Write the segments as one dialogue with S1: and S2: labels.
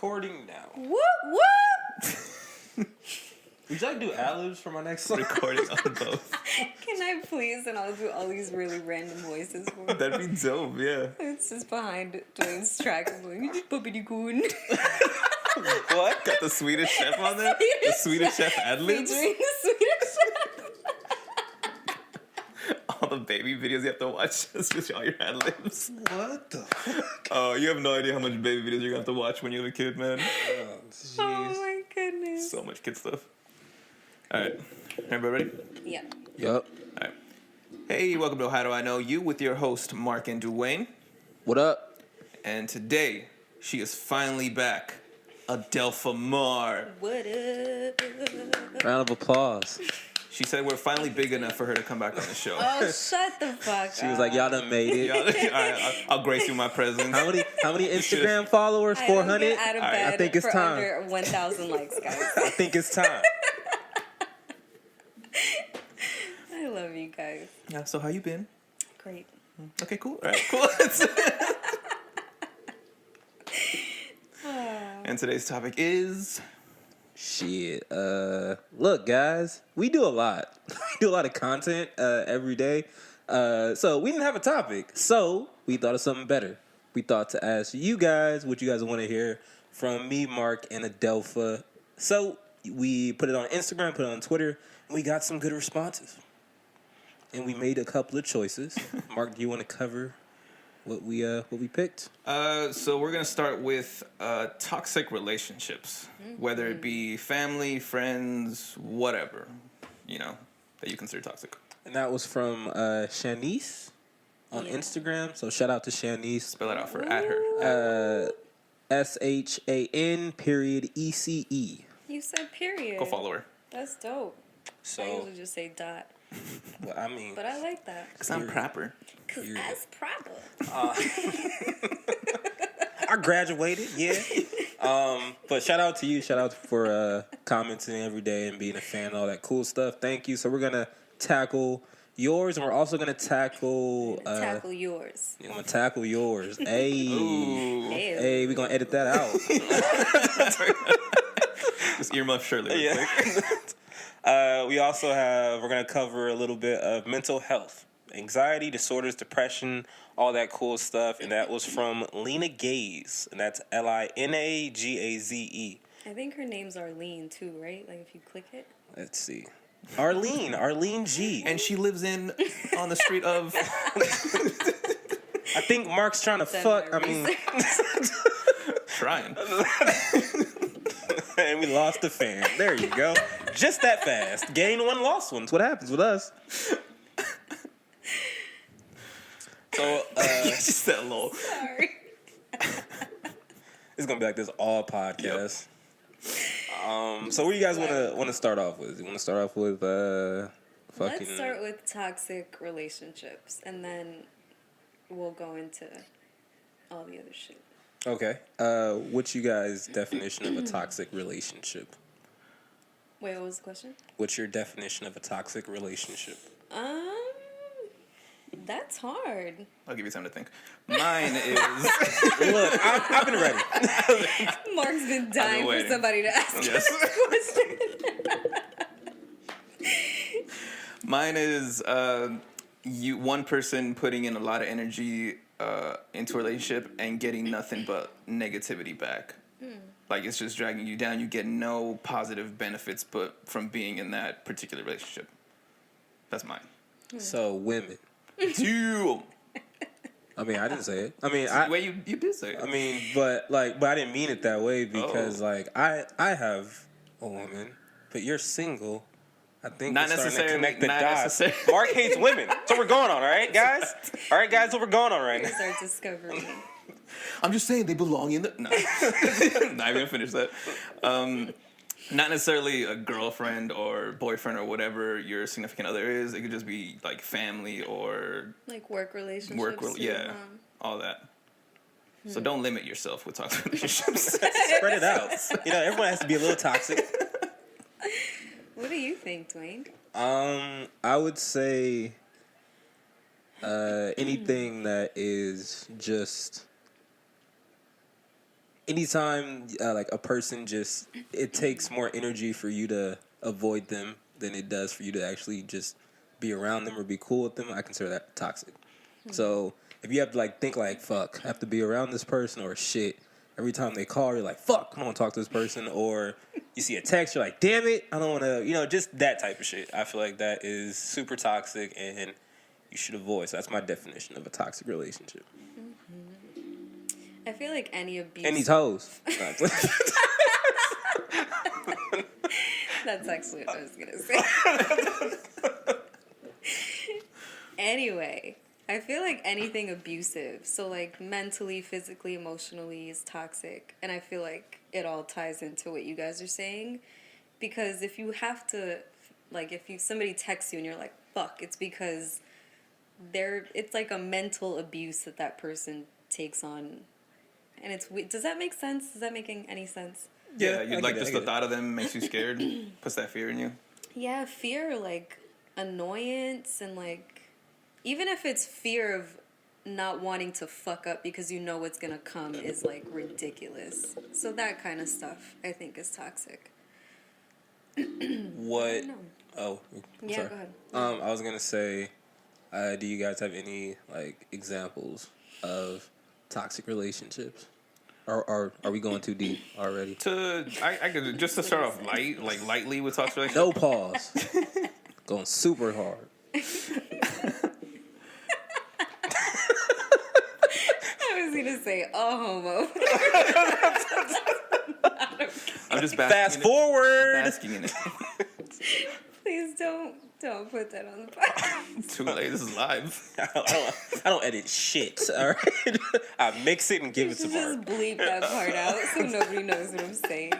S1: Recording now.
S2: Whoop.
S1: Would you like to do ad-libs for my next recording on both?
S2: Can I please? And I'll do all these really random voices for you.
S1: That'd be dope, yeah.
S2: It's just behind Dwayne's track. I'm like, puppity goon.
S1: What? Got the Swedish chef on there? The Swedish chef ad-libs?
S2: Featuring the Swedish chef.
S1: All the baby videos you have to watch. It's just all your ad-libs.
S3: What the fuck?
S1: Oh, you have no idea how much baby videos you're going to have to watch when you're a kid, man.
S3: Oh, jeez.
S2: Oh my goodness.
S1: So much kid stuff. All right. Everybody ready?
S2: Yeah.
S3: Yup.
S1: All right. Hey, welcome to How Do I Know You with your host, Mark and Dwayne.
S3: What up?
S1: And today, she is finally back. Adelfa Marr.
S2: What up?
S3: Round of applause.
S1: She said we're finally big enough for her to come back on the show.
S2: Oh, shut the fuck up.
S3: She was like, y'all done made it.
S1: All right, I'll grace you with my presence.
S3: How many Instagram followers? 400?
S2: I don't get out of bed
S3: I think it's
S2: for
S3: time.
S2: under 1,000 likes, guys.
S3: I think it's time.
S2: I love you guys.
S1: Yeah, so how you been?
S2: Great.
S1: Okay, cool. All right, cool. And today's topic is...
S3: Shit. Look, guys, we do a lot. We do a lot of content every day. So we didn't have a topic. So we thought of something better. We thought to ask you guys what you guys want to hear from me, Mark, and Adelfa. So we put it on Instagram, put it on Twitter, and we got some good responses. And we made a couple of choices. Mark, do you want to cover what we picked?
S1: So we're going to start with toxic relationships, whether it be family, friends, whatever, that you consider toxic.
S3: And that was from Shanice on Instagram. So shout out to Shanice.
S1: Spell it out for at her.
S3: SHAN_ECE.
S2: You said period.
S1: Go follow her.
S2: That's dope. I
S3: So,
S2: usually just say dot.
S3: well, I mean,
S2: But I like that.
S1: Because I'm proper.
S2: Because
S3: Period.
S2: that's proper.
S3: I graduated, yeah. But shout out to you. Shout out for commenting every day and being a fan, all that cool stuff. Thank you. So we're going to tackle yours, and we're also going to tackle...
S2: tackle yours.
S3: I'm going to tackle yours. Hey.
S1: Ooh.
S3: Hey, we're going to edit that out.
S1: Just earmuff Shirley.
S3: Yeah. We also we're going to cover a little bit of mental health, anxiety, disorders, depression, all that cool stuff. And that was from Lena Gaze, and that's LINAGAZE.
S2: I think her name's Arlene too, right? Like if you click it.
S3: Let's see. Arlene G.
S1: And she lives on the street of...
S3: I think Mark's trying to fuck.
S2: my
S3: I mean,
S1: Trying.
S3: and we lost the fan. There you go. Just that fast. Gain one, lost one. That's what happens with us. So,
S1: Just that low.
S2: Sorry.
S3: it's gonna be like this all podcast. So what do you guys want to start off with? You want to start off with fucking...
S2: Let's start with toxic relationships, and then we'll go into all the other shit.
S3: Okay. What's you guys' definition of a toxic relationship?
S2: Wait, what was the question?
S3: What's your definition of a toxic relationship?
S2: That's hard.
S1: I'll give you time to think. Mine is...
S3: Look, I've been ready.
S2: Mark's been dying for
S1: waiting.
S2: somebody to ask
S1: Yes.
S2: this question.
S1: Mine is one person putting in a lot of energy into a relationship and getting nothing but negativity back. Like, it's just dragging you down. You get no positive benefits but from being in that particular relationship. That's mine.
S3: So women.
S1: Dude.
S3: I mean, I didn't say it. I mean,
S1: Wait, you did say it.
S3: I mean, but I didn't mean it that way because I have a woman, but you're single. I think
S1: Not
S3: we're starting to
S1: necessarily.
S3: connect the
S1: Not
S3: dots.
S1: necessarily.
S3: Mark hates women. That's what we're going on, all right, guys? All right, guys, what we're going on right now.
S2: Start discovering.
S1: I'm just saying they belong in the... No. Not even finish that. Not necessarily a girlfriend or boyfriend or whatever your significant other is. It could just be like family or...
S2: Like work relationships.
S1: Yeah, all that. So don't limit yourself with toxic relationships.
S3: Spread it out. Everyone has to be a little toxic.
S2: What do you think, Dwayne?
S3: I would say anything that is just anytime like a person just, it takes more energy for you to avoid them than it does for you to actually just be around them or be cool with them, I consider that toxic. So if you have to like think like, fuck, I have to be around this person, or shit, every time they call, you're like, fuck, I don't want to talk to this person. Or you see a text, you're like, damn it, I don't want to, just that type of shit. I feel like that is super toxic and you should avoid. So that's my definition of a toxic relationship.
S2: I feel like any abuse.
S3: And these hoes.
S2: That's actually what I was gonna say. Anyway, I feel like anything abusive, so like mentally, physically, emotionally, is toxic, and I feel like it all ties into what you guys are saying, because if you have to, like, if somebody texts you and you're like, fuck, it's because it's like a mental abuse that person takes on, and does that make sense? Is that making any sense?
S1: Yeah, you like just the thought of them makes you scared, puts that fear in you.
S2: Yeah, fear, like annoyance, and like even if it's fear of not wanting to fuck up because you know what's gonna come is like ridiculous. So that kind of stuff I think is toxic.
S3: What? Oh,
S2: yeah,
S3: sorry.
S2: go ahead.
S3: I was gonna say, do you guys have any like examples of toxic relationships? Or are we going too deep already?
S1: I could just to start off lightly with toxic relationships.
S3: No pause. Going super hard.
S2: I was gonna say homo.
S1: I'm just
S3: fast forward.
S1: Basking in it.
S2: Please don't put that on the podcast.
S1: Too late. This is live.
S3: I don't edit shit. All right, I mix it and give it to Mark.
S2: Just bleep that part out so nobody knows what I'm saying.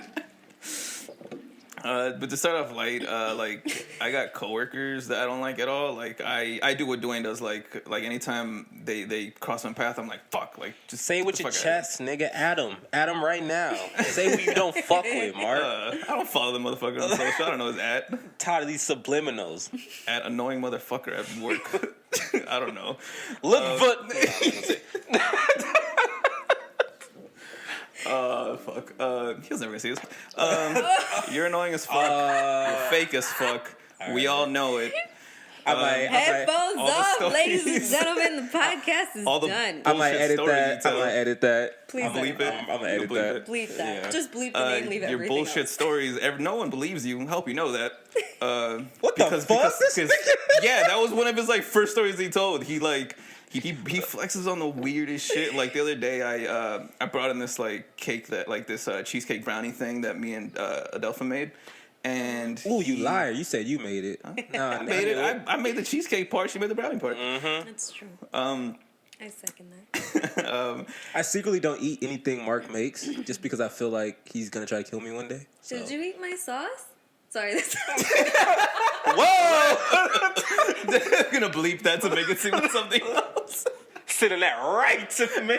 S1: But to start off light, like I got coworkers that I don't like at all. Like I do what Dwayne does. Like anytime they cross my path, I'm like, fuck. Like just
S3: say it with your chest, nigga. Adam right now. Say who you don't fuck with, Mark.
S1: I don't follow the motherfucker on social. I don't know his at.
S3: Tired of these subliminals.
S1: At annoying motherfucker at work. I don't know.
S3: Look, but.
S1: Fuck. He was never gonna see this. You're annoying as fuck. You're fake as fuck. We all know it.
S2: Headphones off, ladies and gentlemen. The podcast is done.
S3: I might edit that.
S2: Please
S1: bleep it.
S3: I'm gonna edit that.
S2: Bleep that. Yeah. Just bleep the name. Leave
S1: your
S2: everything
S1: bullshit
S2: else.
S1: stories. No one believes you. Help you know that.
S3: What the fuck?
S1: Yeah, that was one of his like first stories he told. He flexes on the weirdest shit. Like the other day, I brought in this like cake that like this cheesecake brownie thing that me and Adelfa made. And
S3: ooh, you liar! You said you made it.
S1: No, I made it. I made the cheesecake part. She made the brownie part.
S3: Mm-hmm.
S2: That's true. I second that.
S3: I secretly don't eat anything Mark makes just because I feel like he's gonna try to kill me one day. So.
S2: Did you eat my sauce? Sorry, that's
S1: whoa! They're gonna bleep that to make it seem like something else.
S3: Sitting that right to me.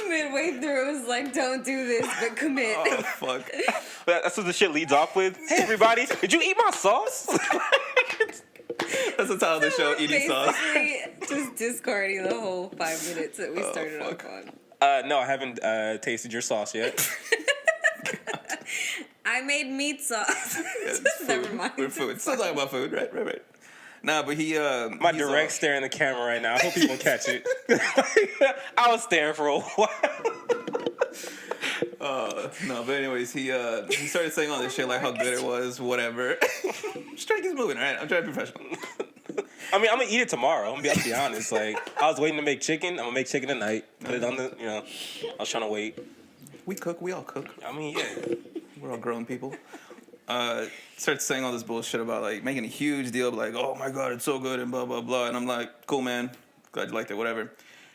S2: Midway through, it was like, don't do this, but commit.
S1: Oh, fuck.
S3: That's what the shit leads off with. Hey, everybody, did you eat my sauce?
S1: That's the title of the show, Eating Sauce.
S2: Just discarding the whole 5 minutes that we started off on.
S3: No, I haven't tasted your sauce yet.
S2: I made meat sauce. Never mind.
S1: We're food. Still talking about food, right. Nah, but
S3: my direct stare in the camera right now. I hope people catch it. I was staring for a while.
S1: No, but anyways, he started saying all this shit like how good it was, whatever. Just trying to get moving, right? I'm trying to be professional.
S3: I mean, I'm gonna eat it tomorrow. I'm gonna be honest. Like, I was waiting to make chicken. I'm gonna make chicken tonight. Put it on the, I was trying to wait.
S1: We cook. We all cook.
S3: I mean, yeah.
S1: We're all grown people. Starts saying all this bullshit about like making a huge deal, like, oh my god, it's so good and blah blah blah, and I'm like, cool man, glad you liked it, whatever.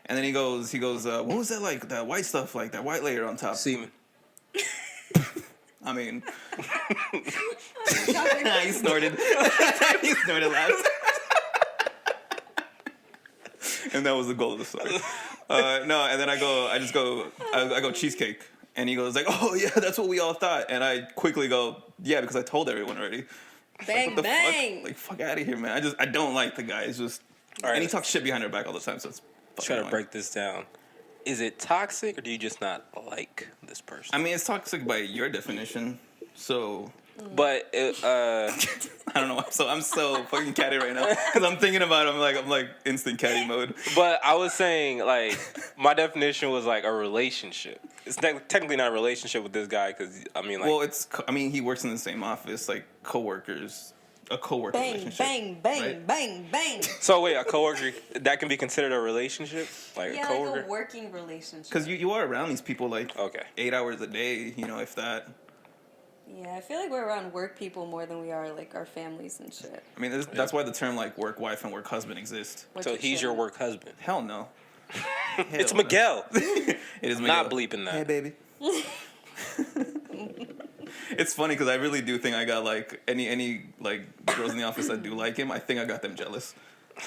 S1: And then he goes, what was that like, that white stuff, like that white layer on top?
S3: Semen.
S1: I mean, he snorted. He snorted last. And that was the goal of the story. No, and then I go cheesecake. And he goes like, oh yeah, that's what we all thought. And I quickly go, yeah, because I told everyone already.
S2: Bang,
S1: like,
S2: bang.
S1: Fuck? Like, fuck out of here, man. I don't like the guy. It's just,
S3: All right,
S1: And he talks shit behind her back all the time, so it's
S3: let's try to
S1: annoying.
S3: break this down. Is it toxic, or do you just not like this person?
S1: I mean, it's toxic by your definition, so...
S3: But
S1: I don't know. I'm so fucking catty right now because I'm thinking about it. I'm like instant catty mode.
S3: But I was saying, like, my definition was like a relationship. It's technically not a relationship with this guy because I mean, like,
S1: Well, he works in the same office, like coworkers, a coworker
S2: Bang,
S1: relationship.
S2: bang, bang,
S1: right?
S2: bang, bang.
S3: so wait, a coworker that can be considered a relationship, like
S2: Yeah,
S3: a coworker.
S2: like a working relationship.
S1: Because you are around these people like
S3: Okay.
S1: 8 hours a day, if that.
S2: Yeah, I feel like we're around work people more than we are like our families and shit.
S1: I mean, that's why the term like work wife and work husband exists.
S2: Which
S3: So
S2: it
S3: he's your
S2: shouldn't.
S3: work husband.
S1: Hell no.
S3: It's
S1: Hell no.
S3: Miguel.
S1: It is Miguel.
S3: Not bleeping that.
S1: Hey, baby. It's funny because I really do think I got like any like girls in the office that do like him. I think I got them jealous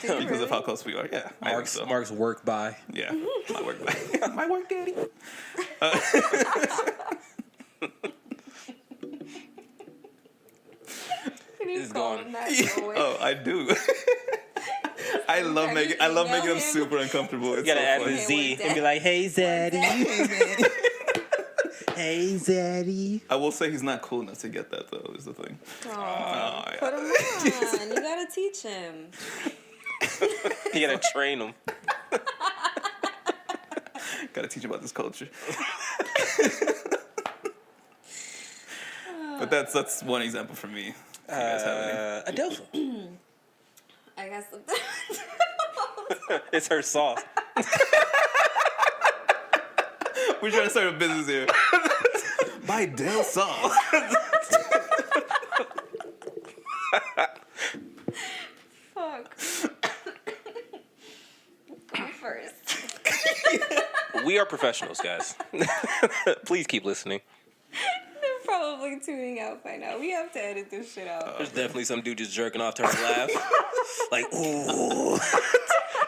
S1: because of how close we are. Yeah, I think so.
S3: Mark's work by.
S1: Yeah, my work, my work, daddy.
S3: It's going.
S1: Oh, I do. I love making him super uncomfortable. It's
S3: You gotta
S1: so
S3: add
S1: funny.
S3: the Z and be like, "Hey, Zaddy. Hey, Zaddy."
S1: I will say he's not cool enough to get that though. Is the thing.
S2: Oh,
S1: yeah.
S2: put him on. You gotta teach him.
S3: You gotta train him.
S1: Gotta teach about this culture. But that's one example for me. If you guys have any.
S3: Adelfa.
S2: I guess.
S3: It's her sauce.
S1: We're trying to start a business here. Buy Dell sauce.
S2: Fuck. Go first.
S3: We are professionals, guys. Please keep listening.
S2: They're probably tuning out by now. We have to edit this shit out.
S3: There's definitely some dude just jerking off to her laugh. Like, ooh,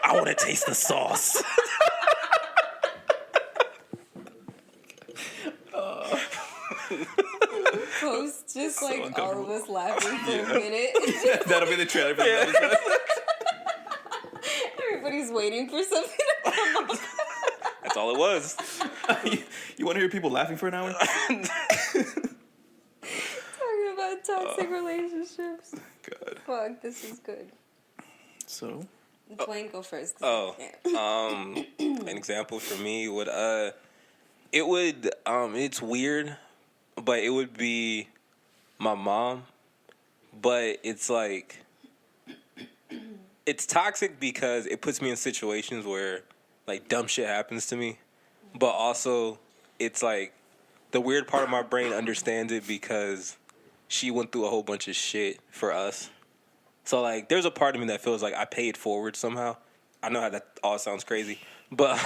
S3: I want to taste the sauce.
S2: Post just
S1: So
S2: like all of
S1: uncomfortable.
S2: us laughing for a minute.
S1: That'll be the trailer for the episode.
S2: Everybody's waiting for something to come up.
S3: That's all it was.
S1: You want to hear people laughing for an hour?
S2: Talking about toxic relationships.
S1: God.
S2: Fuck, this is good.
S1: So.
S2: Dwayne, go first.
S3: Oh,
S2: Yeah.
S3: an example for me would it's weird, but it would be my mom. But it's like it's toxic because it puts me in situations where like dumb shit happens to me, but also it's like the weird part of my brain understands it because she went through a whole bunch of shit for us. So like there's a part of me that feels like I paid forward somehow. I know how that all sounds crazy, but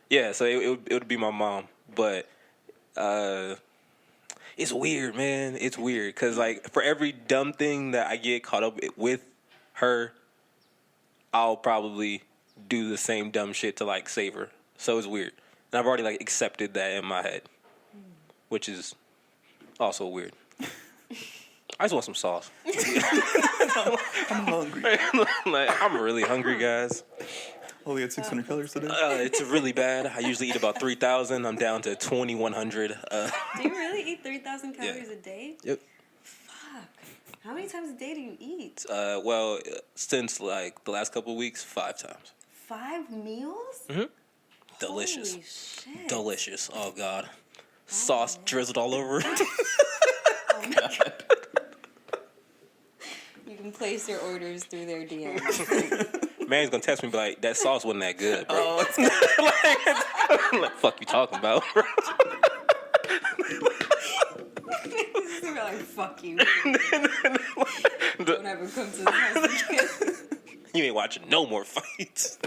S3: yeah, so it would be my mom, but it's weird, man. It's weird cuz like for every dumb thing that I get caught up with her, I'll probably do the same dumb shit to like save her. So it's weird. And I've already like accepted that in my head, which is also weird. I just want some sauce.
S1: I'm hungry.
S3: Like, I'm really hungry, guys.
S1: Only had 600 calories today.
S3: It's really bad. I usually eat about 3,000. I'm down to 2,100.
S2: Do you really eat 3,000 calories a day?
S3: Yep.
S2: Fuck. How many times a day do you eat?
S3: Well, since like the last couple of weeks, 5 times.
S2: 5 meals?
S3: Mm-hmm. Delicious.
S2: Holy shit.
S3: Delicious. Oh, God. Sauce drizzled all over.
S2: Oh my God. You can place your orders through their DMs.
S3: Man's gonna text me and be like, that sauce wasn't that good, bro.
S1: Oh,
S3: Like, fuck you talking about, bro?
S2: They're like, fuck you. Don't ever come to the house again.
S3: You ain't watching no more fights.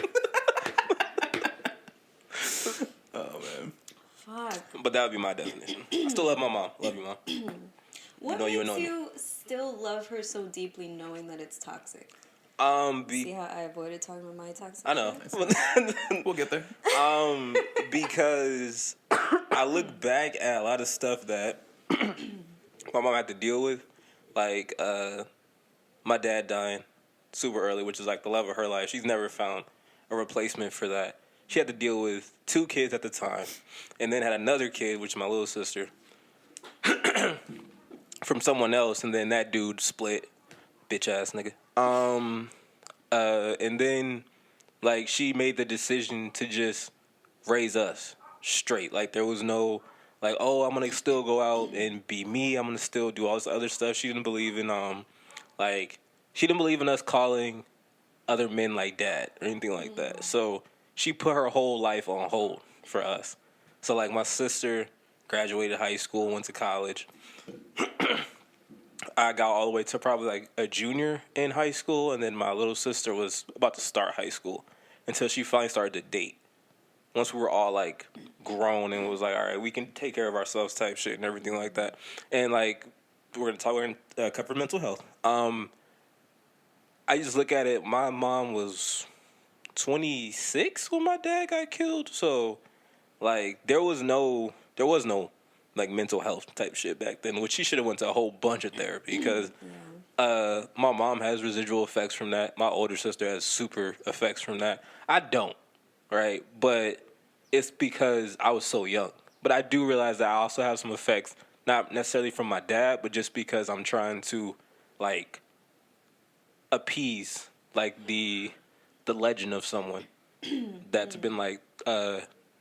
S1: oh man.
S2: Fuck.
S3: But that would be my definition. I still love my mom. Love you, mom.
S2: What
S3: know you
S2: makes
S3: annoy me.
S2: you still love her so deeply knowing that it's toxic? See how I avoided talking about my toxic?
S3: I know.
S1: We'll get there.
S3: Because I look back at a lot of stuff that my mom had to deal with, like my dad dying, super early, which is like the love of her life. She's never found a replacement for that. She had to deal with 2 kids at the time, and then had another kid, which is my little sister, from someone else, and then that dude split, bitch ass nigga. And then like she made the decision to just raise us straight. Like there was no like, oh, I'm gonna still go out and be me. I'm gonna still do all this other stuff. She didn't believe in like she didn't believe in us calling other men like dad or anything like that. So she put her whole life on hold for us. So like my sister graduated high school, went to college. I got all the way to probably like a junior in high school, and then my little sister was about to start high school until she finally started to date. Once we were all like grown and was like, all right, we can take care of ourselves type shit and everything like that. And like we're gonna cover mental health. I just look at it. My mom was 26 when my dad got killed, so like there was no like mental health type shit back then, which she should have went to a whole bunch of therapy because my mom has residual effects from that. My older sister has super effects from that. I don't, right? But it's because I was so young. But I do realize that I also have some effects, not necessarily from my dad, but just because I'm trying to like appease like the legend of someone that's been like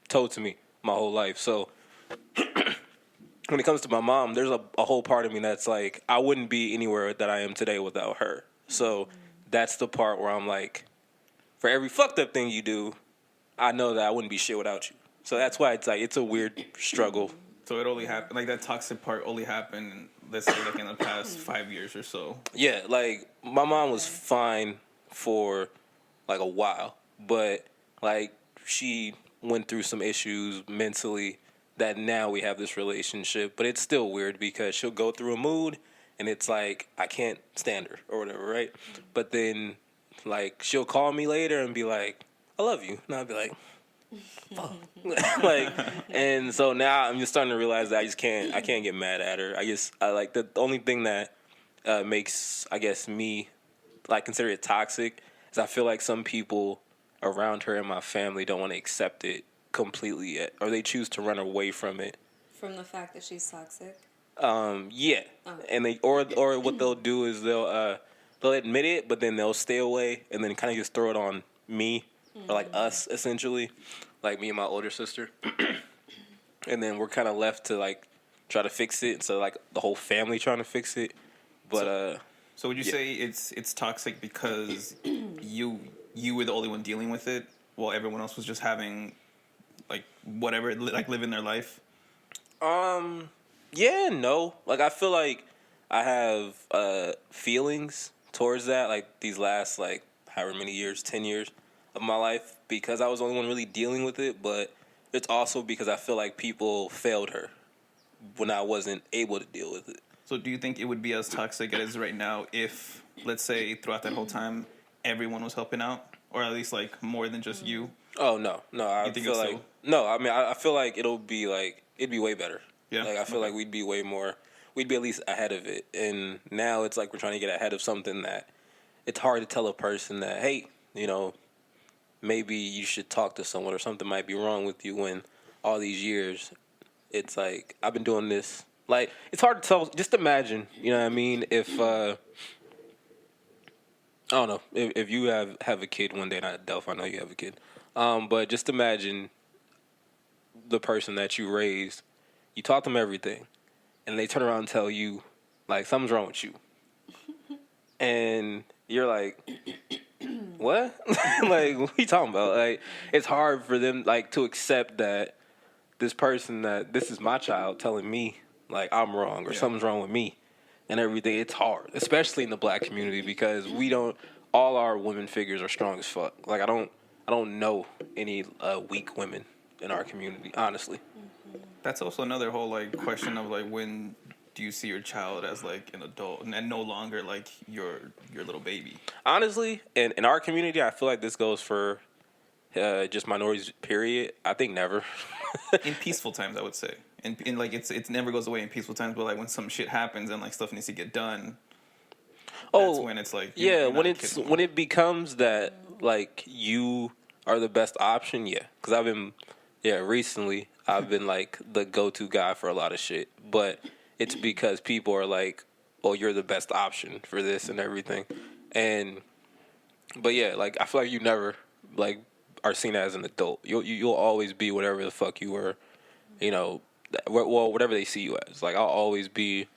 S3: told to me my whole life. So when it comes to my mom, there's a whole part of me that's like, I wouldn't be anywhere that I am today without her. So that's the part where I'm like, for every fucked up thing you do, I know that I wouldn't be shit without you. So that's why it's like, it's a weird struggle.
S1: So it only happened, like that toxic part only happened, let's say, like in the past 5 years or so.
S3: Yeah, like my mom was fine for like a while, but like she went through some issues mentally that now we have this relationship, but it's still weird because she'll go through a mood and it's like I can't stand her or whatever, right? But then like she'll call me later and be like, I love you. And I'll be like, fuck. Like, and so now I'm just starting to realize that I can't get mad at her. I like the only thing that makes, I guess, me like consider it toxic is I feel like some people around her and my family don't want to accept it completely yet, or they choose to run away from it.
S2: From the fact that she's toxic?
S3: Yeah. And they or what they'll do is they'll admit it, but then they'll stay away and then kind of just throw it on me or like us essentially, like me and my older sister. And then we're kind of left to like try to fix it. So like the whole family trying to fix it. But
S1: so would you say it's toxic because you were the only one dealing with it while everyone else was just having like whatever, like living their life?
S3: Yeah, no. Like I feel like I have feelings towards that, like these last like however many years, 10 years of my life, because I was the only one really dealing with it, but it's also because I feel like people failed her when I wasn't able to deal with it.
S1: So do you think it would be as toxic as it is right now if, let's say, throughout that whole time, everyone was helping out? Or at least, like, more than just you?
S3: Oh, no. I
S1: think
S3: feel
S1: it's
S3: like...
S1: still...
S3: No, I mean, I feel like it'd be way better.
S1: Yeah?
S3: Like, I feel like we'd be way more... We'd be at least ahead of it. And now it's like we're trying to get ahead of something that... It's hard to tell a person that, hey, you know, maybe you should talk to someone or something might be wrong with you when all these years, it's like, I've been doing this... Like, it's hard to tell. Just imagine, you know what I mean? If, I don't know, if you have a kid one day, not Adelfa, I know you have a kid. But just imagine the person that you raised, you taught them everything, and they turn around and tell you, like, something's wrong with you. And you're like, what? Like, what are you talking about? Like, it's hard for them, like, to accept that this person, that this is my child telling me, like, I'm wrong or something's wrong with me and everything. It's hard, especially in the black community, because we don't, all our women figures are strong as fuck. Like, I don't know any weak women in our community, honestly.
S1: That's also another whole, like, question of, like, when do you see your child as, like, an adult and no longer, like, your little baby? Honestly,
S3: in our community, I feel like this goes for just minorities, period. I think never.
S1: In peaceful times, I would say. And like, it never goes away in peaceful times, but, like, when some shit happens and, like, stuff needs to get done. That's when it's like you're not a kid no more.
S3: when it becomes that like you are the best option, yeah. Because recently I've been like the go-to guy for a lot of shit, but it's because people are like, oh, you're the best option for this and everything, but yeah, like I feel like you never like are seen as an adult. You'll always be whatever the fuck you were, you know. Well, whatever they see you as. Like I'll always be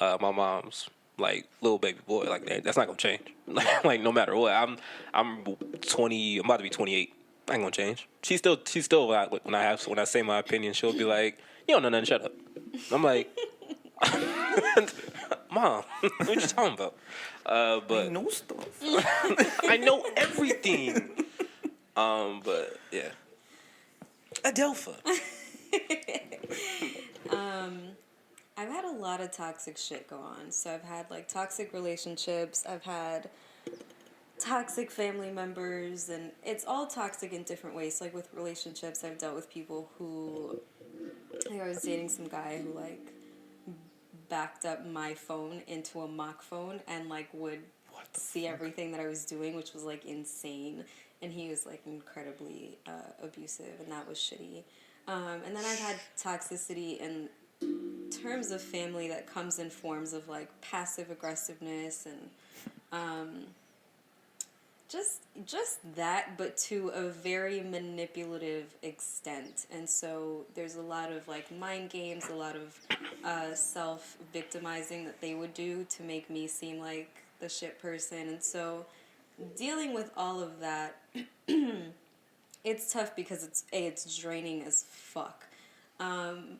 S3: my mom's like little baby boy. Like that's not gonna change. Like no matter what. I'm 20. I'm about to be 28. I ain't gonna change. She's still when I say my opinion, she'll be like, you don't know nothing. Shut up. I'm like, Mom, what you talking about? But
S1: I know stuff.
S3: I know everything. But yeah, Adelfa.
S2: I've had a lot of toxic shit go on. So I've had like toxic relationships. I've had toxic family members, and it's all toxic in different ways. So, like with relationships, I've dealt with people who, like I was dating some guy who like backed up my phone into a mock phone and like would see everything that I was doing, which was like insane. And he was like incredibly abusive, and that was shitty. And then I've had toxicity in terms of family that comes in forms of like passive aggressiveness and just that, but to a very manipulative extent. And so there's a lot of like mind games, a lot of self-victimizing that they would do to make me seem like the shit person. And so dealing with all of that, it's tough because it's draining as fuck.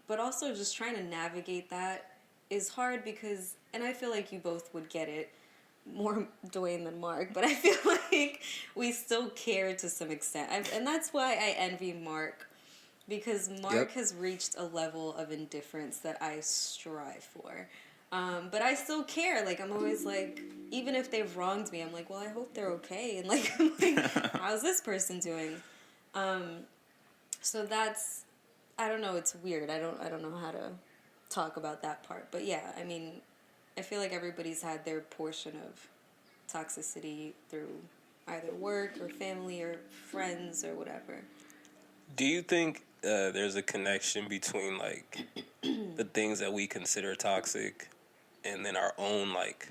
S2: But also just trying to navigate that is hard because, and I feel like you both would get it, more Dwayne than Mark, but I feel like we still care to some extent. And that's why I envy Mark, because Mark has reached a level of indifference that I strive for. But I still care. Like, I'm always like, even if they've wronged me, I'm like, well, I hope they're okay. And like, I'm like, how's this person doing? So that's, I don't know, it's weird. I don't know how to talk about that part. But yeah, I mean, I feel like everybody's had their portion of toxicity through either work or family or friends or whatever.
S3: Do you think there's a connection between like the things that we consider toxic and then our own like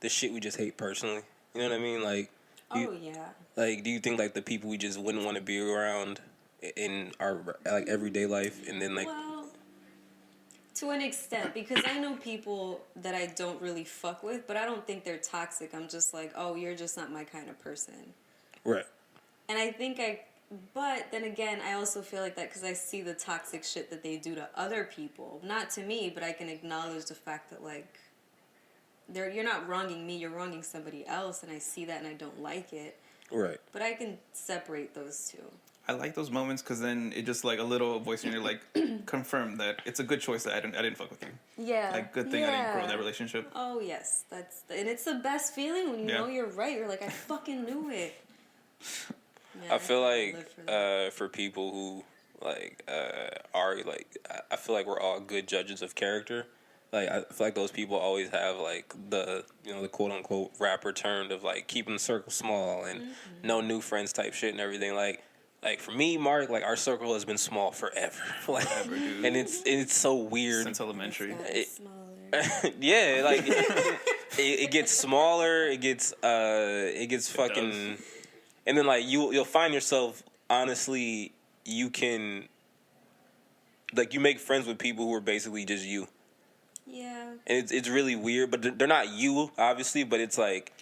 S3: the shit we just hate personally? You know what I mean? Like,
S2: yeah.
S3: Like, do you think like the people we just wouldn't want to be around in our like everyday life, and then like?
S2: Well, to an extent, because I know people that I don't really fuck with, but I don't think they're toxic. I'm just like, oh, you're just not my kind of person.
S3: Right.
S2: And I think but then again, I also feel like that because I see the toxic shit that they do to other people. Not to me, but I can acknowledge the fact that, like, you're not wronging me, you're wronging somebody else, and I see that and I don't like it.
S3: Right.
S2: But I can separate those two.
S1: I like those moments because then it just like a little voice in your like confirmed that it's a good choice that I didn't fuck with you.
S2: Yeah.
S1: Like good thing I didn't grow that relationship.
S2: Oh yes, and it's the best feeling when you know you're right. You're like, I fucking knew it. Man,
S3: I feel like for people who like are like, I feel like we're all good judges of character. Like I feel like those people always have like the the quote unquote rapper term of like keeping the circle small and no new friends type shit and everything. Like for me, Mark, like our circle has been small forever. Like,
S1: Forever, dude.
S3: And it's so weird.
S1: Since elementary.
S3: Yeah, like it gets smaller. It gets fucking, and then like you'll find yourself honestly, you can like you make friends with people who are basically just you.
S2: Yeah.
S3: And it's really weird, but they're not you obviously, but it's like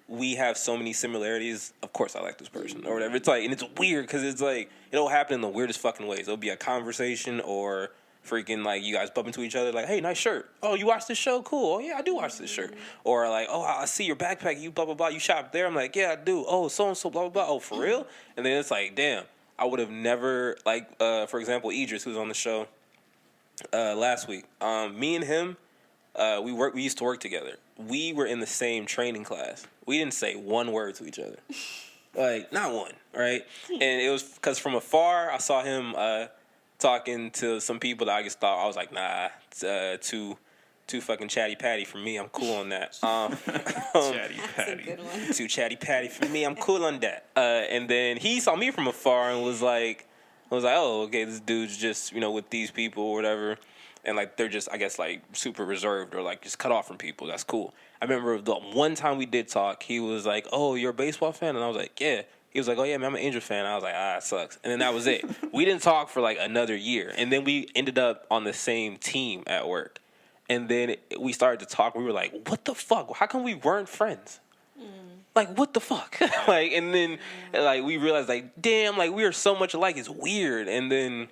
S3: we have so many similarities. Of course, I like this person or whatever. It's like, and it's weird because it's like it'll happen in the weirdest fucking ways. It'll be a conversation or freaking like you guys bump into each other like, hey, nice shirt. Oh, you watch this show? Cool. Oh yeah, I do watch this shirt. Or like, oh, I see your backpack. You blah blah blah. You shop there? I'm like, yeah, I do. Oh, so and so blah blah blah. Oh, for real? And then it's like, damn, I would have never like for example, Idris, who's on the show last week. Me and him, we used to work together. We were in the same training class. We didn't say one word to each other. Like, not one, right? And it was because from afar, I saw him talking to some people that I just thought, I was like, nah, too too fucking chatty patty for me. I'm cool on that.
S1: Chatty
S2: That's a
S1: Patty.
S2: good one.
S3: Too chatty patty for me. I'm cool on that. And then he saw me from afar and was like, oh, okay, this dude's just, with these people or whatever. And, like, they're just, I guess, like, super reserved or, like, just cut off from people. That's cool. I remember the one time we did talk, he was like, oh, you're a baseball fan? And I was like, yeah. He was like, oh, yeah, man, I'm an Angel fan. And I was like, it sucks. And then that was it. We didn't talk for, like, another year. And then we ended up on the same team at work. And then we started to talk. We were like, what the fuck? How come we weren't friends? Like, what the fuck? Like, and then, like, we realized, like, damn, like, we are so much alike. It's weird. And then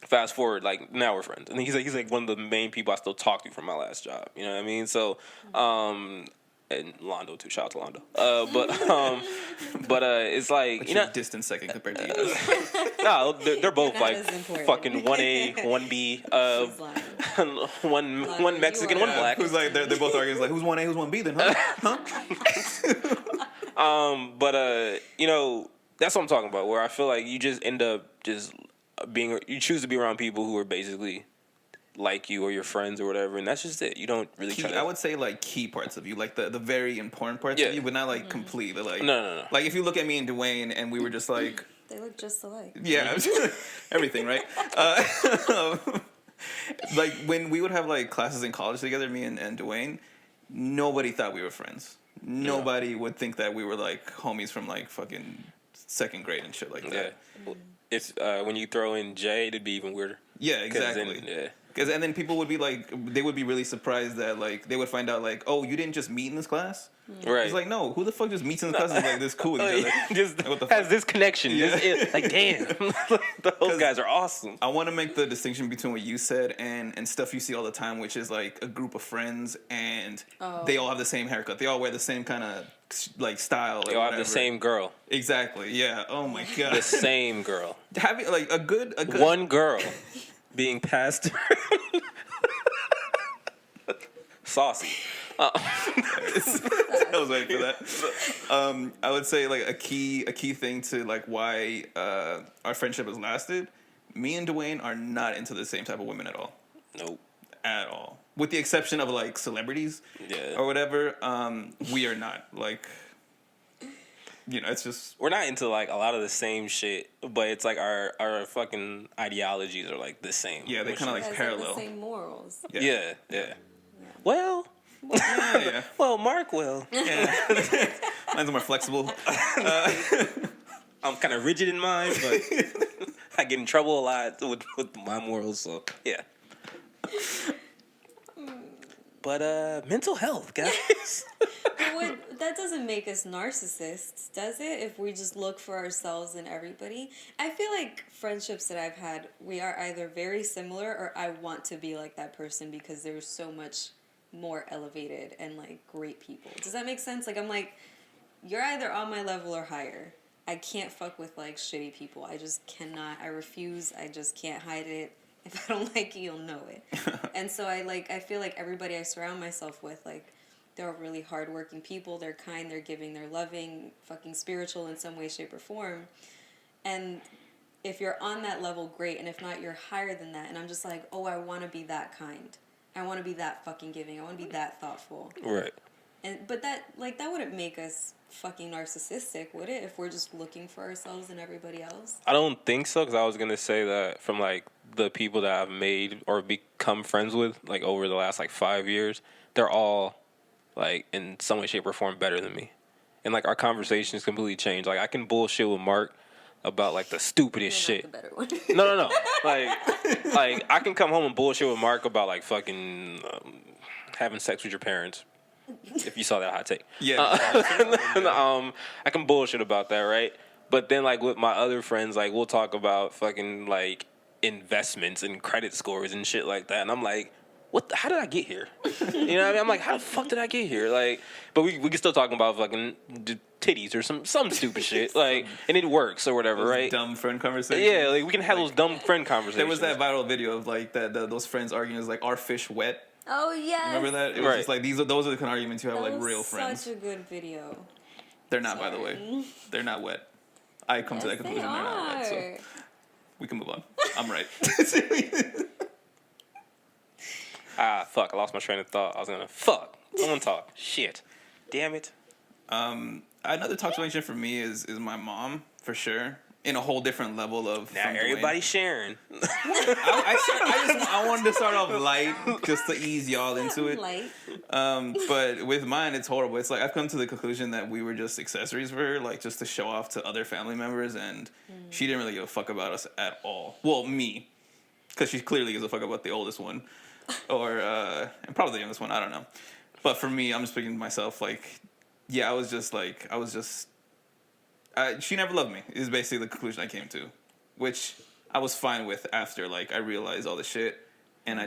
S3: fast forward, like, now we're friends. And he's like one of the main people I still talk to from my last job. You know what I mean? So, and Londo too. Shout out to Londo. But it's like,
S1: But distant second compared to you.
S3: no, they're both
S2: Not
S3: like
S2: as important.
S3: fucking 1A, 1B,
S2: She's lying.
S3: one Mexican,
S2: you
S3: one
S2: are.
S3: black.
S1: Who's like they're both arguing like who's 1A, who's 1B then, huh?
S3: But that's what I'm talking about. Where I feel like you just end up just you choose to be around people who are basically like you or your friends or whatever, and that's just it. You don't really try to...
S1: I would say like key parts of you, like the very important parts of you, but not like completely. Like
S3: No.
S1: Like if you look at me and Dwayne, and we were just like,
S2: They look just alike.
S1: yeah, everything, right? Like when we would have like classes in college together, me and Dwayne, nobody thought we were friends. Nobody would think that we were like homies from like fucking second grade and shit like that.
S3: Yeah. It's when you throw in Jay, it'd be even weirder.
S1: Yeah, exactly. And then people would be like, they would be really surprised that like they would find out like, oh, you didn't just meet in this class.
S3: Right.
S1: It's like, no, who the fuck just meets in this class and is like this cool with each other?
S3: Just
S1: Like, what the
S3: has
S1: fuck?
S3: this connection.
S1: Yeah.
S3: Like, damn, those guys are awesome.
S1: I want to make the distinction between what you said and stuff you see all the time, which is like a group of friends and they all have the same haircut. They all wear the same kind of like style.
S3: They all have the same girl.
S1: Exactly. Yeah. Oh my god.
S3: The same girl.
S1: Having like a good
S3: One girl being passed. Saucy.
S1: I was waiting for that. I would say like a key thing to like why our friendship has lasted. Me and Dwayne are not into the same type of women at all.
S3: Nope.
S1: At all. With the exception of like celebrities or whatever, we are not. Like, it's just...
S3: We're not into like a lot of the same shit, but it's like our fucking ideologies are like the same.
S1: Yeah, they kind of like parallel.
S2: Have the same morals.
S3: Yeah. Well...
S1: Yeah.
S3: Well, Mark will.
S1: Yeah. Mine's more flexible.
S3: I'm kind of rigid in mine, but I get in trouble a lot with my morals, so yeah. But mental health, guys.
S2: That doesn't make us narcissists, does it? If we just look for ourselves in everybody. I feel like friendships that I've had, we are either very similar or I want to be like that person because there's so much more elevated and like great people. Does that make sense? Like I'm like, you're either on my level or higher. I can't fuck with like shitty people. I just cannot. I refuse. I just can't hide it. If I don't like you, you'll know it. And so I feel like everybody I surround myself with, like, they're really hardworking people. They're kind. They're giving. They're loving. Fucking spiritual in some way, shape, or form. And if you're on that level, great. And if not, you're higher than that. And I'm just like, oh, I want to be that kind. I want to be that fucking giving. I want to be that thoughtful.
S3: Right.
S2: But that wouldn't make us fucking narcissistic, would it? If we're just looking for ourselves and everybody else?
S3: I don't think so, because I was going to say that from, like, the people that I've made or become friends with, like, over the last, like, 5 years, they're all, like, in some way, shape, or form better than me. And, like, our conversations completely changed. Like, I can bullshit with Mark about, like, the stupidest shit.
S2: The better one.
S3: No. Like, I can come home and bullshit with Mark about, like, fucking having sex with your parents. If you saw that hot take.
S1: Yeah.
S3: I can bullshit about that, right? But then, like, with my other friends, like, we'll talk about fucking, like, investments and credit scores and shit like that. And I'm like, how did I get here? You know what I mean? I'm like, how the fuck did I get here? Like, but we can still talk about fucking titties or some stupid shit. Like, and it works or whatever,
S1: those
S3: right?
S1: Dumb friend conversations.
S3: Yeah, like, we can have those dumb friend conversations.
S1: There was that viral video of, like, those friends arguing, is like, are fish wet?
S2: Oh, yes.
S1: Remember that? It was just like, those are the kind of arguments you have with, like, real friends.
S2: Such a good video.
S1: They're not, by the way. They're not wet. I come to that conclusion. They're not wet. So we can move on. I'm right.
S3: Fuck, I lost my train of thought. I was gonna someone talk. Shit. Damn it.
S1: Another toxic relationship for me is my mom, for sure. In a whole different level of
S3: Now everybody's sharing.
S1: I wanted to start off light just to ease y'all into it.
S2: Light.
S1: But with mine, it's horrible. It's like I've come to the conclusion that we were just accessories for her, like just to show off to other family members, and she didn't really give a fuck about us at all. Well, me, because she clearly gives a fuck about the oldest one, or and probably the youngest one. I don't know. But for me, I'm just speaking to myself. Like, yeah, she never loved me, is basically the conclusion I came to, which I was fine with after, like, I realized all the shit, and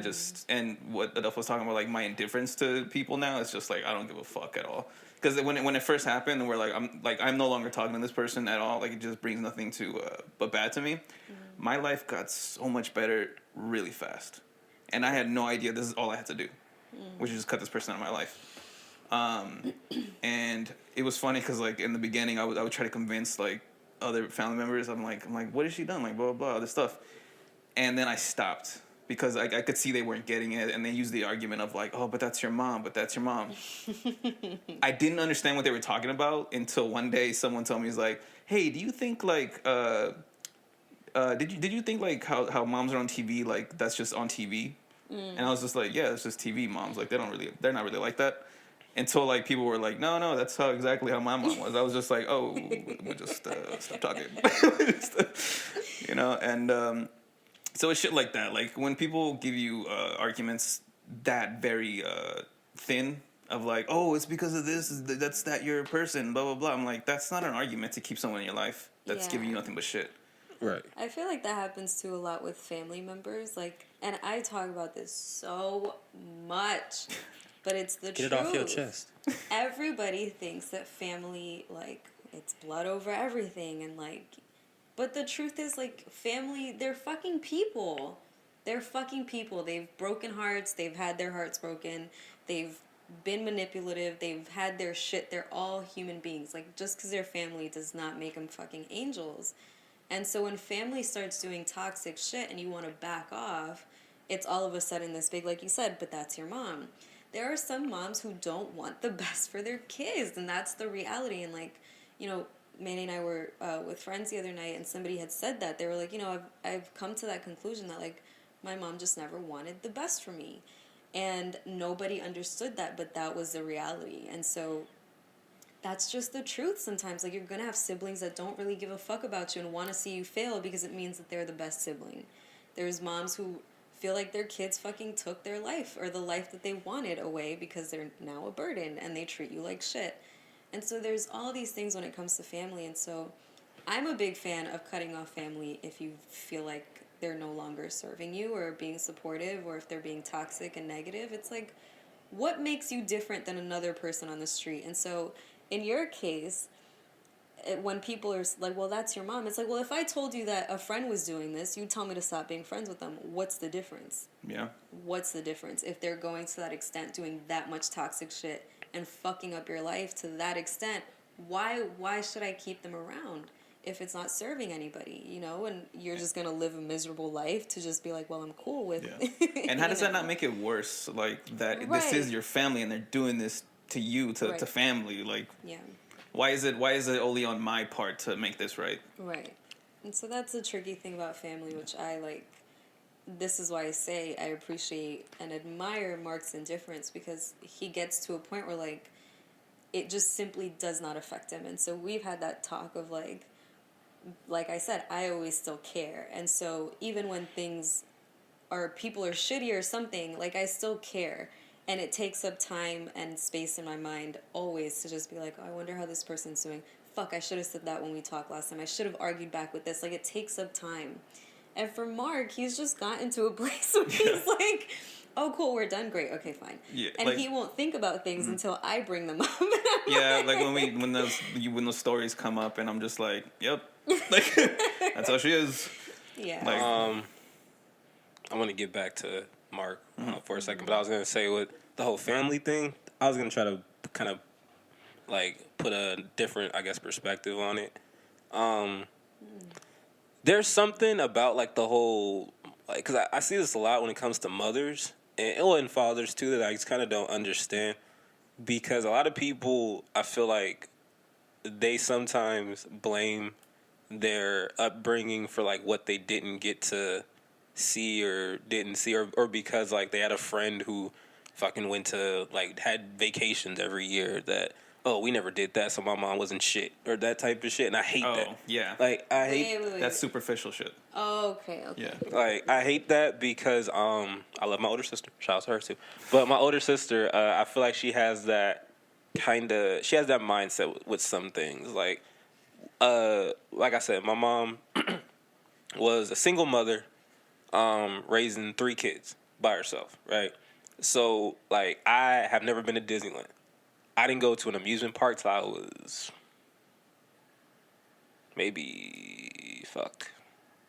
S1: and what Adelfa was talking about, like, my indifference to people now, it's just, like, I don't give a fuck at all. Because when it first happened, and we're like, I'm no longer talking to this person at all, like, it just brings nothing but bad to me, my life got so much better really fast. And I had no idea this is all I had to do, which is just cut this person out of my life. And it was funny because, like, in the beginning, I would try to convince, like, other family members. I'm like, what has she done? Like, blah, blah, blah, all this stuff. And then I stopped because I could see they weren't getting it. And they used the argument of, like, oh, but that's your mom. I didn't understand what they were talking about until one day someone told me, he's like, hey, do you think, like, did you think, like, how moms are on TV, like, that's just on TV? And I was just like, yeah, it's just TV moms. Like, they're not really like that. Until, like, people were like, no, that's exactly how my mom was. I was just like, oh, we'll just stop talking. And so it's shit like that. Like, when people give you arguments that very thin of, like, oh, it's because of this, that's that you're a person, blah, blah, blah. I'm like, that's not an argument to keep someone in your life that's giving you nothing but shit.
S3: Right.
S2: I feel like that happens too a lot with family members. Like, and I talk about this so much. But it's the truth.
S3: Get it off your chest.
S2: Everybody thinks that family, like, it's blood over everything. And, like, but the truth is, like, family, they're fucking people. They're fucking people. They've broken hearts. They've had their hearts broken. They've been manipulative. They've had their shit. They're all human beings. Like, just because they're family does not make them fucking angels. And so when family starts doing toxic shit and you want to back off, it's all of a sudden this big, like you said, but that's your mom. There are some moms who don't want the best for their kids, and that's the reality. And, like, you know, Manny and I were with friends the other night, and somebody had said that. They were like, you know, I've come to that conclusion that, like, my mom just never wanted the best for me. And nobody understood that, but that was the reality. And so that's just the truth sometimes. Like, you're going to have siblings that don't really give a fuck about you and want to see you fail because it means that they're the best sibling. There's moms who feel like their kids fucking took their life or the life that they wanted away because they're now a burden and they treat you like shit. And so there's all these things when it comes to family. And so I'm a big fan of cutting off family if you feel like they're no longer serving you or being supportive, or if they're being toxic and negative. It's like, what makes you different than another person on the street? And so in your case, when people are like, well, that's your mom, it's like, well, if I told you that a friend was doing this, you'd tell me to stop being friends with them. What's the difference?
S1: Yeah.
S2: What's the difference? If they're going to that extent, doing that much toxic shit and fucking up your life to that extent, why should I keep them around if it's not serving anybody, you know? And you're just going to live a miserable life to just be like, well, I'm cool with
S1: it. And how does that not make it worse? Like, that this is your family and they're doing this to you, to family. Like,
S2: yeah.
S1: Why is it only on my part to make this right?
S2: Right. And so that's the tricky thing about family, which I like. This is why I say I appreciate and admire Mark's indifference, because he gets to a point where, like, it just simply does not affect him. And so we've had that talk of, like I said, I always still care. And so even when people are shitty or something, like, I still care. And it takes up time and space in my mind always to just be like, oh, I wonder how this person's doing. Fuck, I should have said that when we talked last time. I should have argued back with this. Like, it takes up time. And for Mark, he's just gotten to a place where he's like, oh, cool, we're done. Great. Okay, fine. Yeah, and like, he won't think about things until I bring them up.
S1: Yeah, like when those stories come up and I'm just like, yep. Like, that's how she is.
S2: Yeah.
S1: Like,
S3: I want to get back to Mark for a second, but I was going to say with the whole family thing, I was going to try to kind of, like, put a different, I guess, perspective on it. There's something about, like, the whole, like, because I see this a lot when it comes to mothers, and fathers too, that I just kind of don't understand, because a lot of people, I feel like they sometimes blame their upbringing for like what they didn't get to see or didn't see, or because like they had a friend who fucking went to like had vacations every year that, oh, we never did that, so my mom wasn't shit, or that type of shit, and I hate that.
S1: Yeah.
S3: Like I hate
S1: That's superficial shit.
S2: Oh, okay.
S1: Yeah.
S3: like I hate that because I love my older sister. Shout out to her too. But my older sister, I feel like she has that mindset with some things. Like I said, my mom was a single mother, raising 3 kids by herself, right? So like I have never been to Disneyland. I didn't go to an amusement park till I was maybe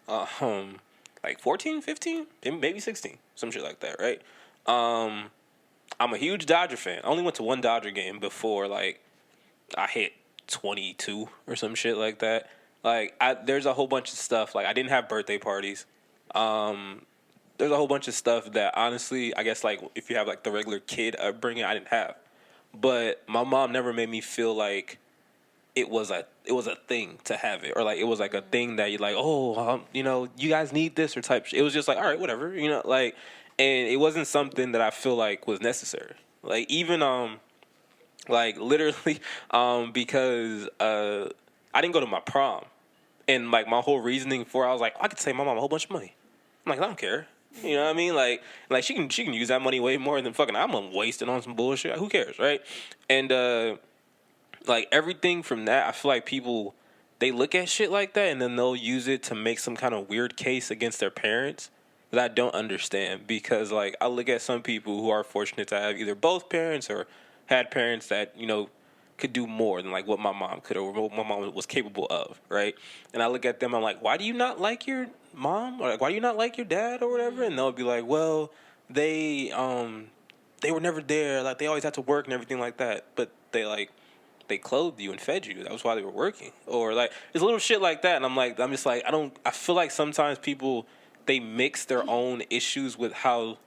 S3: like 14, 15, maybe 16, some shit like that, right? I'm a huge Dodger fan. I only went to one Dodger game before like I hit 22 or some shit like that. Like there's a whole bunch of stuff. Like I didn't have birthday parties. There's a whole bunch of stuff that honestly, I guess like if you have like the regular kid upbringing, I didn't have. But my mom never made me feel like it was a thing to have it, or like it was like a thing that you're like, oh, you guys need this or type shit. It was just like, all right, whatever, like, and it wasn't something that I feel like was necessary. Like even like literally because I didn't go to my prom, and like my whole reasoning for it, I was like, I could save my mom a whole bunch of money. I'm like, I don't care. You know what I mean? Like she can use that money way more than fucking I'm wasting on some bullshit. Who cares, right? And like everything from that, I feel like people, they look at shit like that and then they'll use it to make some kind of weird case against their parents that I don't understand. Because like I look at some people who are fortunate to have either both parents or had parents that could do more than like what my mom could or what my mom was capable of, right? And I look at them, I'm like, why do you not like your mom, or like why do you not like your dad or whatever? And they'll be like, well, they were never there, like they always had to work and everything like that, but they clothed you and fed you. That was why they were working. Or like it's little shit like that, and I'm just like, I feel like sometimes people, they mix their own issues with how,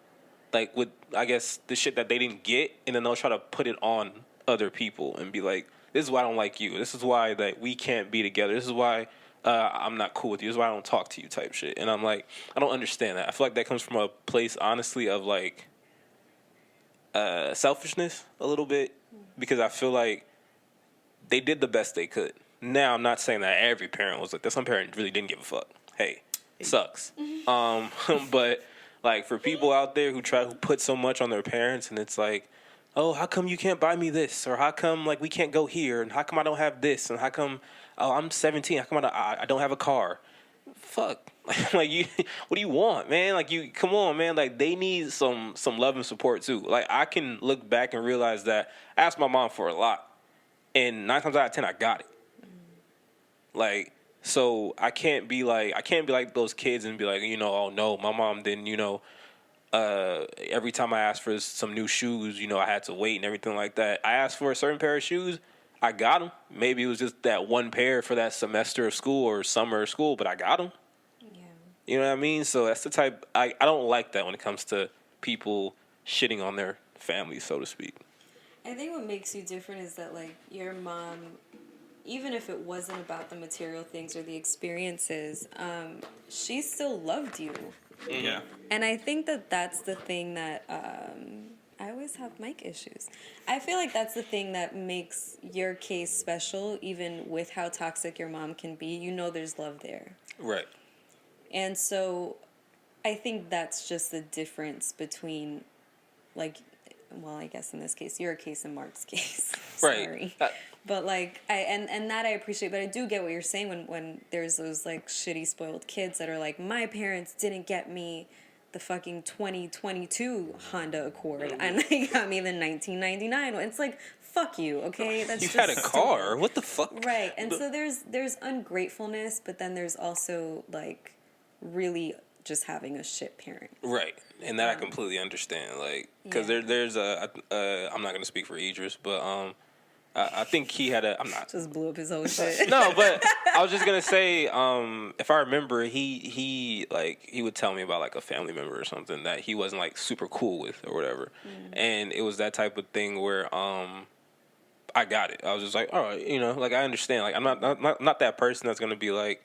S3: like with I guess the shit that they didn't get, and then they'll try to put it on other people and be like, this is why I don't like you. This is why that we can't be together. This is why I'm not cool with you. This is why I don't talk to you type shit. And I'm like, I don't understand that. I feel like that comes from a place, honestly, of like selfishness a little bit, because I feel like they did the best they could. Now, I'm not saying that every parent was like that. Some parents really didn't give a fuck. Hey, it sucks. But like for people out there who put so much on their parents, and it's like, oh, how come you can't buy me this? Or how come like we can't go here? And how come I don't have this? And how come I'm 17? How come I don't have a car? Fuck. Like you, what do you want, man? Like you, come on, man. Like they need some love and support too. Like I can look back and realize that I asked my mom for a lot, and 9 times out of 10 I got it. Like, so I can't be like those kids and be like, oh no, my mom didn't, every time I asked for some new shoes, I had to wait and everything like that. I asked for a certain pair of shoes, I got them. Maybe it was just that one pair for that semester of school or summer of school, but I got them. Yeah. You know what I mean? So that's the type, I don't like that when it comes to people shitting on their families, so to speak.
S2: I think what makes you different is that, like, your mom, even if it wasn't about the material things or the experiences, she still loved you.
S1: Yeah.
S2: And I think that that's the thing that, I always have mic issues. I feel like that's the thing that makes your case special, even with how toxic your mom can be. There's love there.
S3: Right.
S2: And so I think that's just the difference between, like, well, I guess in this case, you're a case in Mark's case. Sorry.
S3: Right.
S2: But, like, and that I appreciate. But I do get what you're saying when there's those, like, shitty, spoiled kids that are like, my parents didn't get me the fucking 2022 Honda Accord, and they got me the 1999 one. It's like, fuck you, okay? That's
S3: you
S2: just
S3: had a car.
S2: stupid.
S3: What the fuck?
S2: Right. And so there's ungratefulness, but then there's also, like, really just having a shit parent.
S3: Right. And that I completely understand. Like, because there's I'm not going to speak for Idris, but I think he had a. I'm not.
S2: Just blew up his whole shit.
S3: No, but I was just gonna say, if I remember, he would tell me about like a family member or something that he wasn't like super cool with or whatever, and it was that type of thing where I got it. I was just like, all right, like I understand. Like I'm not that person that's gonna be like,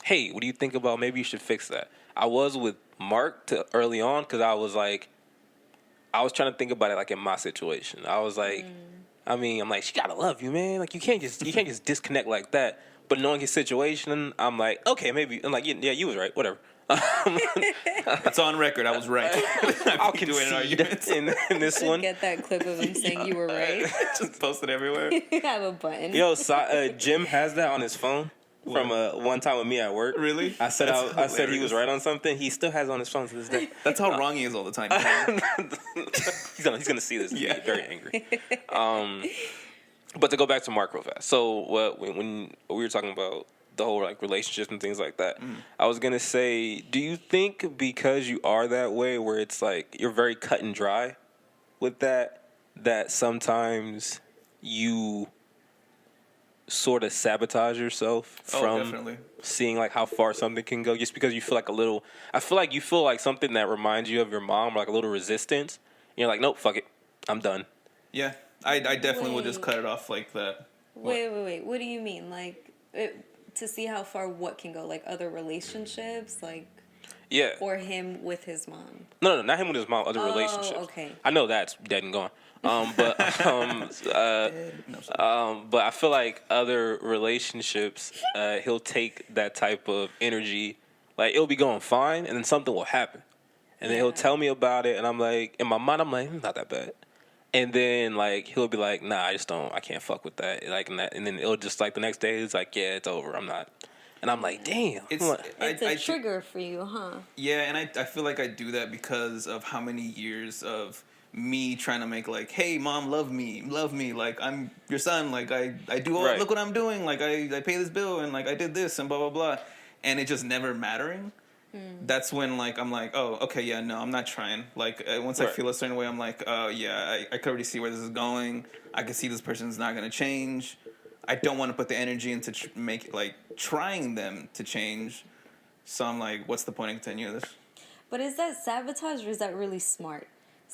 S3: hey, what do you think about maybe you should fix that? I was with Mark early on because I was like, I was trying to think about it like in my situation. I was like, I mean, I'm like, she gotta love you, man. Like you can't just disconnect like that. But knowing his situation, I'm like, okay, maybe. I'm like, yeah, you was right. Whatever.
S1: It's on record. I was right.
S3: I'll concede in this one.
S2: Get that clip of him saying you were right.
S1: Just post it everywhere.
S2: Have a button.
S3: Yo, Jim has that on his phone from one time with me at work.
S1: Really?
S3: I said he was right on something. He still has it on his phone to this day.
S1: That's how wrong he is all the time.
S3: He's gonna see this and be very angry. But to go back to Mark real fast. So when we were talking about the whole like relationships and things like that, I was gonna say, do you think because you are that way, where it's like you're very cut and dry with that sometimes you sort of sabotage yourself from seeing like how far something can go, just because you feel like I feel like you feel like something that reminds you of your mom, or like a little resistance. You're like, nope, fuck it, I'm done.
S1: Yeah, I definitely would just cut it off like that.
S2: Wait. What do you mean? Like, to see how far what can go? Like other relationships? Like,
S3: yeah.
S2: Or him with his mom?
S3: No, not him with his mom. Other relationships.
S2: Okay.
S3: I know that's dead and gone. But I feel like other relationships, he'll take that type of energy, like it'll be going fine, and then something will happen, and then he'll tell me about it, and I'm like, in my mind, I'm like, not that bad, and then like he'll be like, nah, I can't fuck with that, like, and then it'll just like the next day, it's like, yeah, it's over, I'm not. And I'm like, damn.
S2: It's a trigger for you, huh?
S1: Yeah, and I feel like I do that because of how many years of me trying to make like, hey, mom, love me, like I'm your son, like I do all, look what I'm doing, like I pay this bill and like I did this and blah blah blah, and it just never mattering. That's when like I'm like, oh, okay, yeah, no, I'm not trying. Like once I feel a certain way, I'm like, oh yeah, I could already see where this is going. I can see this person's not gonna change. I don't want to put the energy into trying them to change. So I'm like, what's the point in continuing this?
S2: But is that sabotage or is that really smart?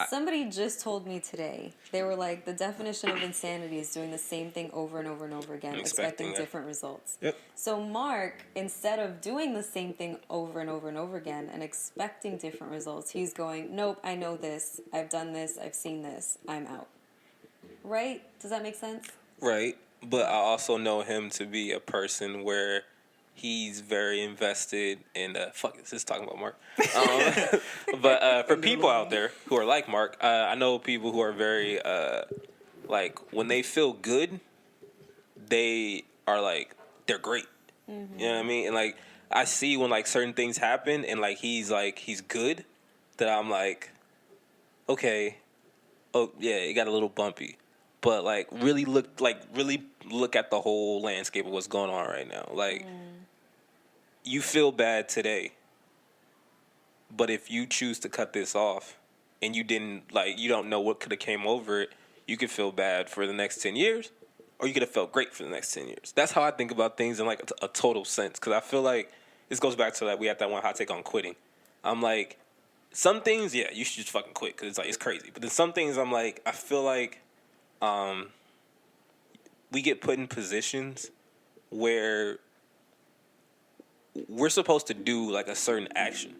S2: Somebody just told me today, they were like, the definition of insanity is doing the same thing over and over and over again, expecting different results.
S3: Yep.
S2: So Mark, instead of doing the same thing over and over and over again and expecting different results, he's going, nope, I know this, I've done this, I've seen this, I'm out. Right? Does that make sense?
S3: Right. But I also know him to be a person where he's very invested in this is talking about Mark. But for people out there who are like Mark, I know people who are very like when they feel good, they are like they're great. Mm-hmm. You know what I mean? And like I see when like certain things happen and like he's good, that I'm like, okay, oh yeah, it got a little bumpy. But like really look at the whole landscape of what's going on right now. Like you feel bad today, but if you choose to cut this off and you don't know what could have came over it, you could feel bad for the next 10 years, or you could have felt great for the next 10 years. That's how I think about things in like a total sense. Because I feel like this goes back to like we had that one hot take on quitting. I'm like, some things, yeah, you should just fucking quit because it's like it's crazy. But then some things, I'm like, I feel like we get put in positions where we're supposed to do like a certain action.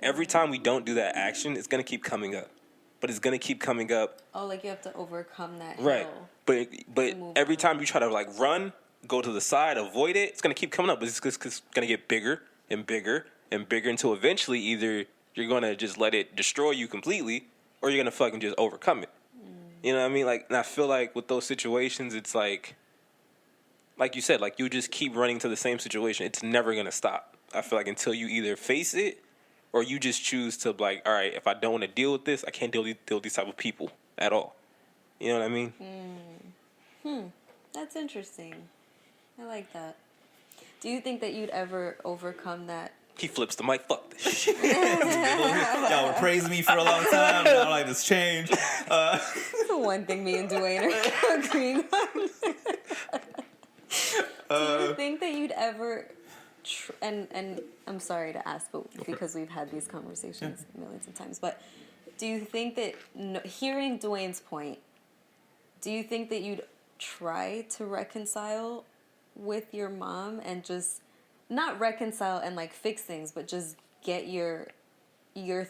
S3: Every time we don't do that action, it's gonna keep coming up. But it's gonna keep coming up.
S2: Oh, like you have to overcome that
S3: right.
S2: hill.
S3: But every time you try to like run, go to the side, avoid it, it's gonna keep coming up. But it's gonna get bigger and bigger and bigger until eventually either you're gonna just let it destroy you completely, or you're gonna fucking just overcome it. You know what I mean? Like, and I feel like with those situations, it's like you said, like you just keep running to the same situation. It's never gonna stop. I feel like until you either face it or you just choose to like, all right, if I don't want to deal with this, I can't deal with these type of people at all. You know what I mean?
S2: That's interesting. I like that. Do you think that you'd ever overcome that
S3: He flips the mic. Fuck this shit.
S1: Y'all were praising me for a long time. Now like this change.
S2: That's the one thing me and Dwayne are agreeing on. Do you think that you'd ever, and I'm sorry to ask, but because we've had these conversations millions of times, but do you think that, hearing Dwayne's point, do you think that you'd try to reconcile with your mom and just, not reconcile and like fix things, but just get your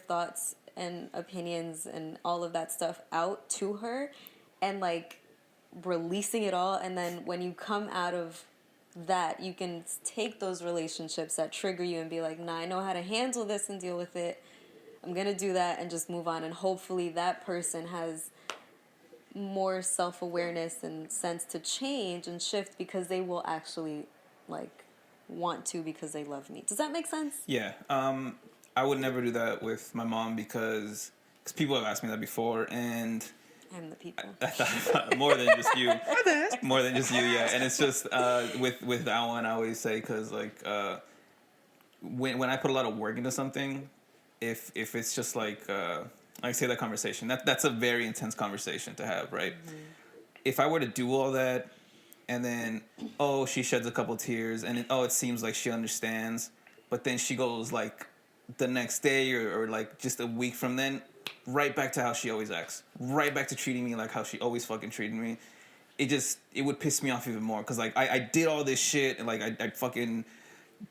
S2: thoughts and opinions and all of that stuff out to her and like releasing it all, and then when you come out of that, you can take those relationships that trigger you and be like, nah, I know how to handle this and deal with it. I'm going to do that and just move on. And hopefully that person has more self-awareness and sense to change and shift because they will actually like want to because they love me. Does that make sense?
S1: Yeah. I would never do that with my mom because people have asked me that before, and
S2: I'm the people.
S1: I thought more than just you. More than just you, yeah. And it's just with that one, I always say, because like when I put a lot of work into something, if it's just like say that conversation, that's a very intense conversation to have, right? Mm-hmm. If I were to do all that, and then she sheds a couple tears, and it seems like she understands, but then she goes like the next day or like just a week from then, right back to how she always acts, right back to treating me like how she always fucking treated me. It would piss me off even more, because like I did all this shit, and like I fucking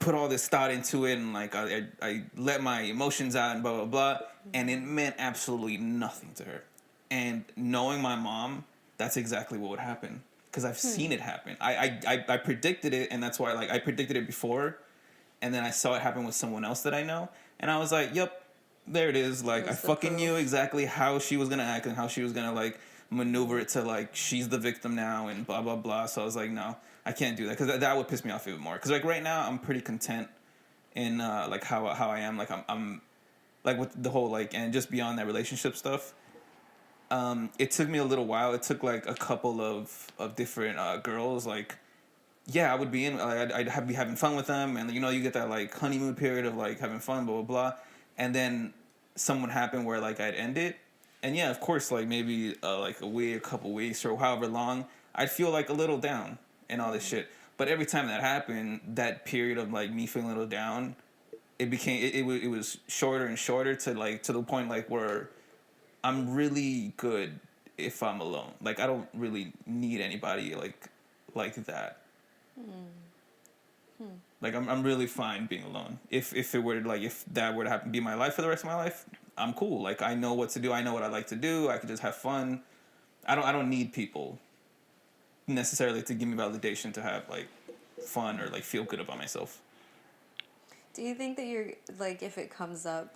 S1: put all this thought into it, and like I let my emotions out and blah blah blah, and it meant absolutely nothing to her. And knowing my mom, that's exactly what would happen, because I've seen it happen. I predicted it, and that's why like I predicted it before, and then I saw it happen with someone else that I know, and I was like, yep, there it is. Like, I fucking knew exactly how she was gonna act and how she was gonna like maneuver it to like she's the victim now and blah blah blah. So I was like, no, I can't do that, because that would piss me off even more. Because like right now I'm pretty content in like how I am. Like I'm like with the whole like, and just beyond that relationship stuff. It took me a little while. It took like a couple of different girls. Like, yeah, I would be in. I'd be having fun with them, and you get that like honeymoon period of like having fun, blah blah blah, and then something would happen where like I'd end it, and yeah, of course, like maybe like a week, a couple weeks, or however long, I'd feel like a little down and all this shit. But every time that happened, that period of like me feeling a little down, it became it was shorter and shorter to the point like where I'm really good if I'm alone. Like I don't really need anybody like that. Like I'm really fine being alone. If it were to, like if that were to happen, be my life for the rest of my life, I'm cool. Like I know what to do. I know what I like to do. I could just have fun. I don't need people necessarily to give me validation to have like fun or like feel good about myself.
S2: Do you think that you're like, if it comes up,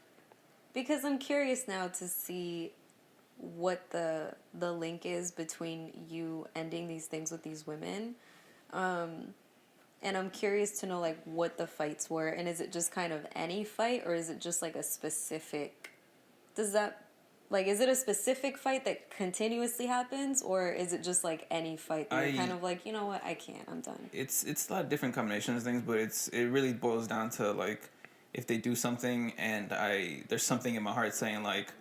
S2: because I'm curious now to see what the link is between you ending these things with these women. And I'm curious to know, like, what the fights were. And is it just kind of any fight, or is it just, like, a specific... is it a specific fight that continuously happens, or is it just, like, any fight that you're kind of like, you know what, I can't, I'm done? It's
S1: a lot of different combinations of things, but it really boils down to, like, if they do something and there's something in my heart saying, like,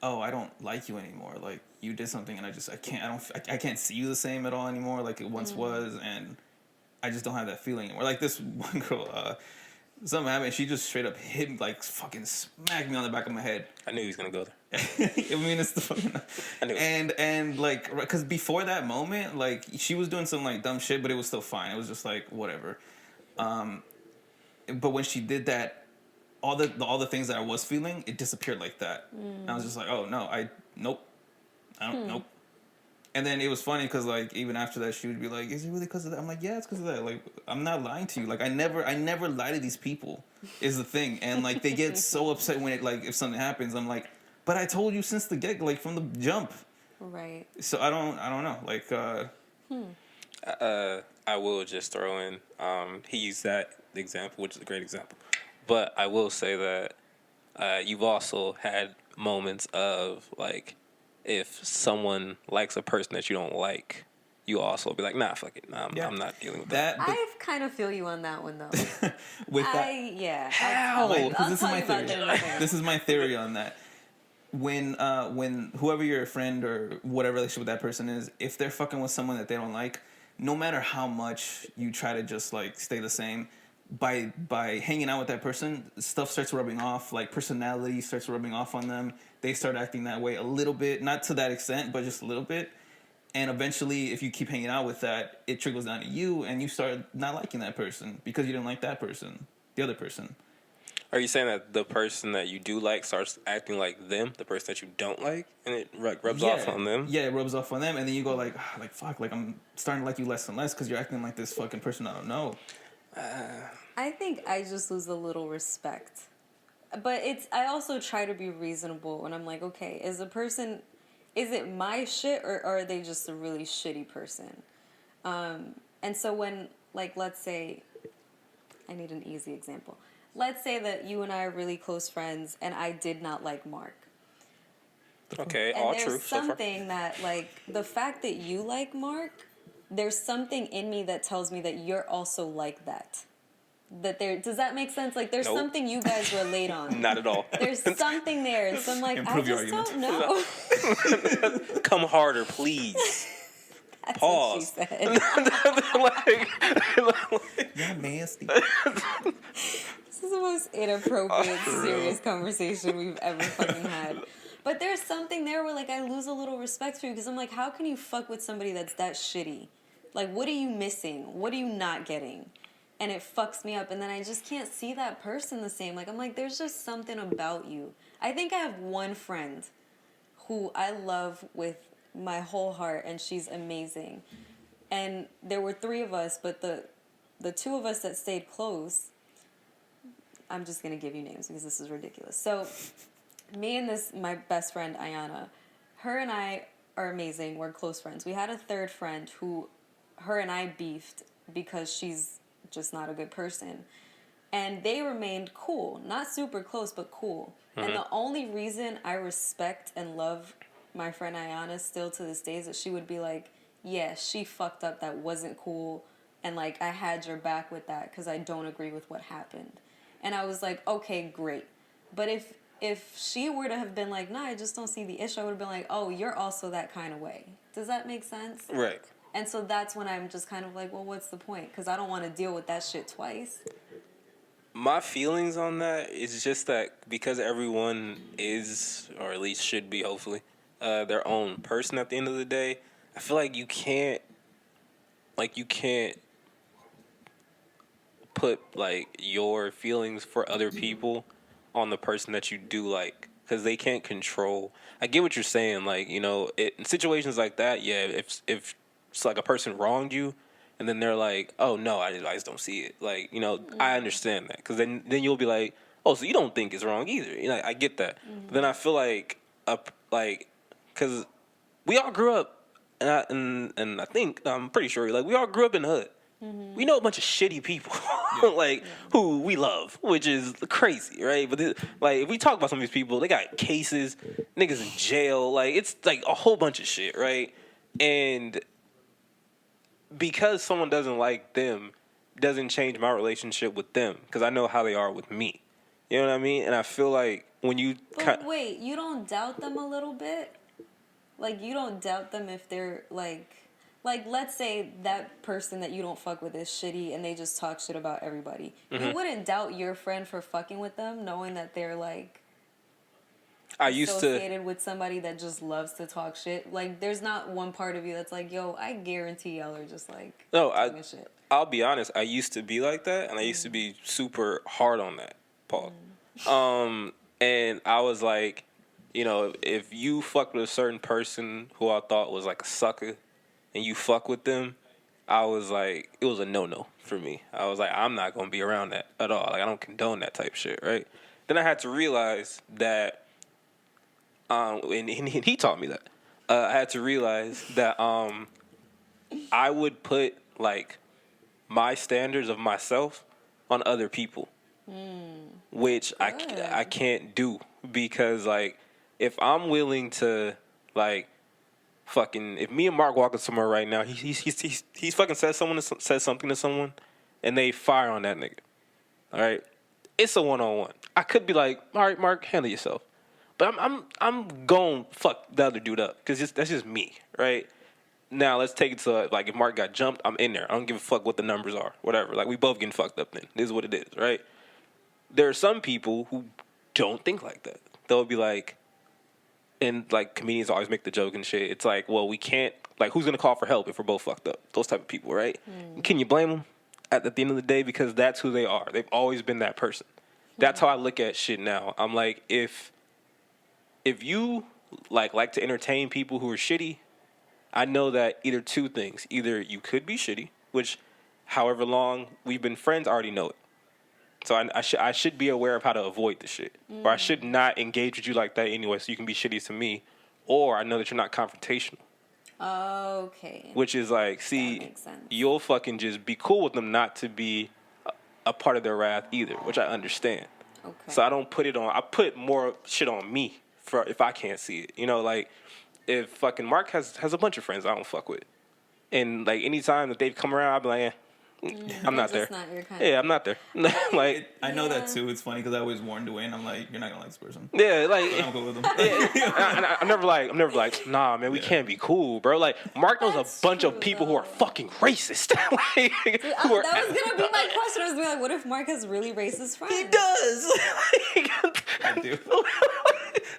S1: oh, I don't like you anymore. Like, you did something and I can't see you the same at all anymore like it once was, and... I just don't have that feeling anymore. Like this one girl, something happened. She just straight up hit me, like fucking smacked me on the back of my head.
S3: I knew he was gonna go there.
S1: I mean, it's the fucking. I knew. And like, because before that moment, like she was doing some like dumb shit, but it was still fine. It was just like whatever. But when she did that, all the things that I was feeling, it disappeared like that. And I was just like, oh no, nope, I don't, nope. And then it was funny because, like, even after that, she would be like, is it really because of that? I'm like, yeah, it's because of that. Like, I'm not lying to you. Like, I never lie to these people is the thing. And, like, they get so upset when if something happens. I'm like, but I told you since the get, like, from the jump.
S2: Right.
S1: So I don't know. Like,
S3: I will just throw in, he used that example, which is a great example. But I will say that you've also had moments of, like, if someone likes a person that you don't like, you also be like, nah, fuck it. Nah, I'm not dealing with that.
S1: But
S2: I kind of feel you on that one though.
S1: with that,
S3: How?
S1: because this is
S2: tell
S1: my
S2: you about
S1: theory.
S2: that in a second.
S1: This is my theory on that. When whoever your friend or whatever relationship with that person is, if they're fucking with someone that they don't like, no matter how much you try to just like stay the same, by hanging out with that person, stuff starts rubbing off. Like personality starts rubbing off on them. They start acting that way a little bit, not to that extent, but just a little bit. And eventually, if you keep hanging out with that, it trickles down to you, and you start not liking that person because you didn't like that person, the other person.
S3: Are you saying that the person that you do like starts acting like them, the person that you don't like, and it rubs off on them?
S1: Yeah, it rubs off on them, and then you go like fuck, like I'm starting to like you less and less because you're acting like this fucking person I don't know.
S2: I think I just lose a little respect. But I also try to be reasonable when I'm like, okay, is it my shit or are they just a really shitty person? And so when, like, let's say, I need an easy example. Let's say that you and I are really close friends and I did not like Mark.
S3: Okay,
S2: And
S3: all
S2: there's
S3: true so far.
S2: something that, like, the fact that you like Mark, there's something in me that tells me that you're also like that. Does that make sense? Like, there's
S3: Nope.
S2: something you guys relate on.
S3: Not at all.
S2: There's something there. So I'm like,
S1: Improve your
S2: I just
S1: argument.
S2: don't know.
S3: Come harder, please.
S2: That's
S3: Pause.
S2: what she said.
S1: You're nasty.
S2: This is the most inappropriate, serious conversation we've ever fucking had. But there's something there where, like, I lose a little respect for you because I'm like, how can you fuck with somebody that's that shitty? Like, what are you missing? What are you not getting? And it fucks me up, and then I just can't see that person the same. Like, I'm like, there's just something about you. I think I have one friend who I love with my whole heart, and she's amazing. And there were three of us, but the two of us that stayed close, I'm just going to give you names because this is ridiculous. So, me and my best friend, Ayana, her and I are amazing. We're close friends. We had a third friend who her and I beefed because she's just not a good person. And they remained cool. Not super close, but cool. Mm-hmm. And the only reason I respect and love my friend Ayana still to this day is that she would be like, yeah, she fucked up, that wasn't cool. And, like, I had your back with that because I don't agree with what happened. And I was like, okay, great. But if she were to have been like, nah, I just don't see the issue, I would have been like, oh, you're also that kind of way. Does that make sense?
S3: Right.
S2: And so that's when I'm just kind of like, well, what's the point? Because I don't want to deal with that shit twice.
S3: My feelings on that is just that because everyone is, or at least should be, hopefully, their own person at the end of the day, I feel like you can't put, like, your feelings for other people on the person that you do like, because they can't control. I get what you're saying, like, you know, in situations like that, yeah, if it's like a person wronged you, and then they're like, oh, no, I just don't see it. Like, you know, I understand that. Because then you'll be like, oh, so you don't think it's wrong either. You know, I get that. Mm-hmm. But then I feel like, because we all grew up, and I think, I'm pretty sure, like, we all grew up in the hood. Mm-hmm. We know a bunch of shitty people, who we love, which is crazy, right? But, like, if we talk about some of these people, they got cases, niggas in jail. Like, it's, like, a whole bunch of shit, right? And because someone doesn't like them doesn't change my relationship with them because I know how they are with me. You know what I mean? And I feel like when you...
S2: But wait, you don't doubt them a little bit? Like, you don't doubt them if they're, like, let's say that person that you don't fuck with is shitty and they just talk shit about everybody. Mm-hmm. You wouldn't doubt your friend for fucking with them knowing that they're, like... associated with somebody that just loves to talk shit. Like, there's not one part of you that's like, yo, I guarantee y'all are just like talking shit.
S3: I'll be honest, I used to be like that, and I used to be super hard on that, Paul. And I was like, you know, if you fuck with a certain person who I thought was like a sucker, and you fuck with them, I was like, it was a no-no for me. I was like, I'm not gonna be around that at all. Like, I don't condone that type of shit, right? Then I had to realize that. And he taught me that. I had to realize that I would put, like, my standards of myself on other people, which I can't do because, like, if I'm willing to, like, fucking, if me and Mark walking somewhere right now, he's fucking says something to someone, and they fire on that nigga. All right, it's a 1-on-1. I could be like, all right, Mark, handle yourself, but I'm going fuck the other dude up because that's just me, right? Now let's take it to like if Mark got jumped, I'm in there. I don't give a fuck what the numbers are, whatever. Like we both getting fucked up. Then this is what it is, right? There are some people who don't think like that. They'll be like, and like comedians always make the joke and shit. It's like, well, we can't. Like, who's gonna call for help if we're both fucked up? Those type of people, right? Can you blame them at the end of the day because that's who they are. They've always been that person. That's how I look at shit now. I'm like, if you like to entertain people who are shitty. I know that either two things. Either you could be shitty, which however long we've been friends, I already know it. So I should be aware of how to avoid the shit. Or I should not engage with you like that anyway so you can be shitty to me. Or I know that you're not confrontational.
S2: Okay.
S3: Which is like, see, you'll fucking just be cool with them not to be a part of their wrath either, which I understand. Okay. So I don't put it on, I put more shit on me for if I can't see it. You know, like, if fucking Mark has a bunch of friends I don't fuck with, and like anytime that they've come around, I'll be like, I'm not there. Not your kind I'm not there. Like
S1: I know that too. It's funny because I always warn Dwayne. I'm like, you're not gonna like this person.
S3: Yeah, like
S1: I don't go with them.
S3: I'm never like, nah, man, we can't be cool, bro. Like Mark knows a bunch of people who are fucking racist. Like,
S2: that was gonna be my question. I was gonna be like, what if Mark has really racist friends?
S3: He does.
S1: I do.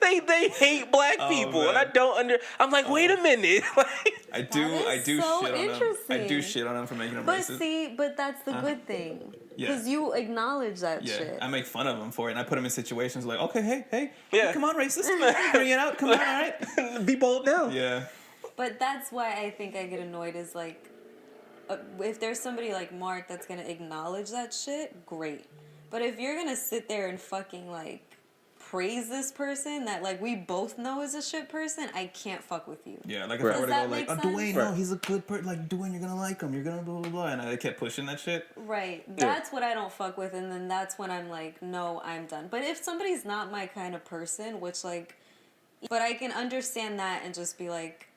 S3: They hate black people, and I don't I'm like, wait a minute.
S1: I do
S2: so
S1: shit on them. I do shit on them for making them racist.
S2: But that's the good thing. Because you acknowledge that shit.
S1: I make fun of them for it, and I put them in situations like, okay, hey,
S3: yeah,
S1: come on, racist. Bring it out. Come on, all right.
S3: Be bold now.
S1: Yeah.
S2: But that's why I think I get annoyed is like, if there's somebody like Mark that's going to acknowledge that shit, great. But if you're going to sit there and fucking like, praise this person that like we both know is a shit person, I can't fuck with you.
S1: Yeah, like if I were to go like, Dwayne, no, he's a good person. Like Dwayne, you're gonna like him. You're gonna blah blah blah, and I kept pushing that shit.
S2: Right. That's what I don't fuck with, and then that's when I'm like, no, I'm done. But if somebody's not my kind of person, which like, but I can understand that and just be like,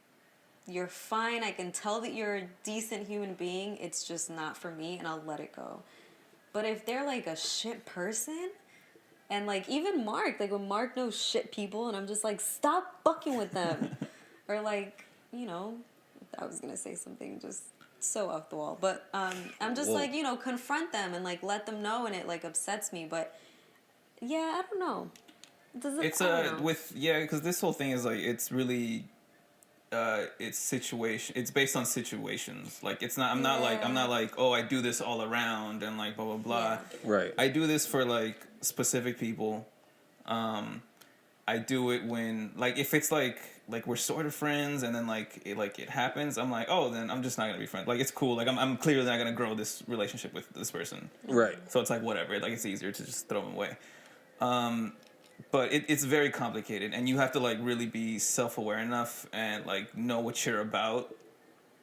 S2: you're fine. I can tell that you're a decent human being. It's just not for me, and I'll let it go. But if they're like a shit person. And, like, even Mark, like, when Mark knows shit people, and I'm just like, stop fucking with them. Or, like, you know, I was going to say something just so off the wall. But I'm just like, you know, confront them and, like, let them know, and it, like, upsets me. But, yeah, I don't know.
S1: Because this whole thing is, like, it's really... it's based on situations. Like it's not I'm not like oh, I do this all around and like blah blah blah.
S3: Yeah. Right.
S1: I do this for like specific people. I do it when like if it's like we're sort of friends and then like it happens, I'm like, oh, then I'm just not gonna be friends. Like it's cool. Like I'm clearly not gonna grow this relationship with this person.
S3: Right.
S1: So it's like whatever. Like it's easier to just throw them away. But it's very complicated, and you have to like really be self-aware enough and like know what you're about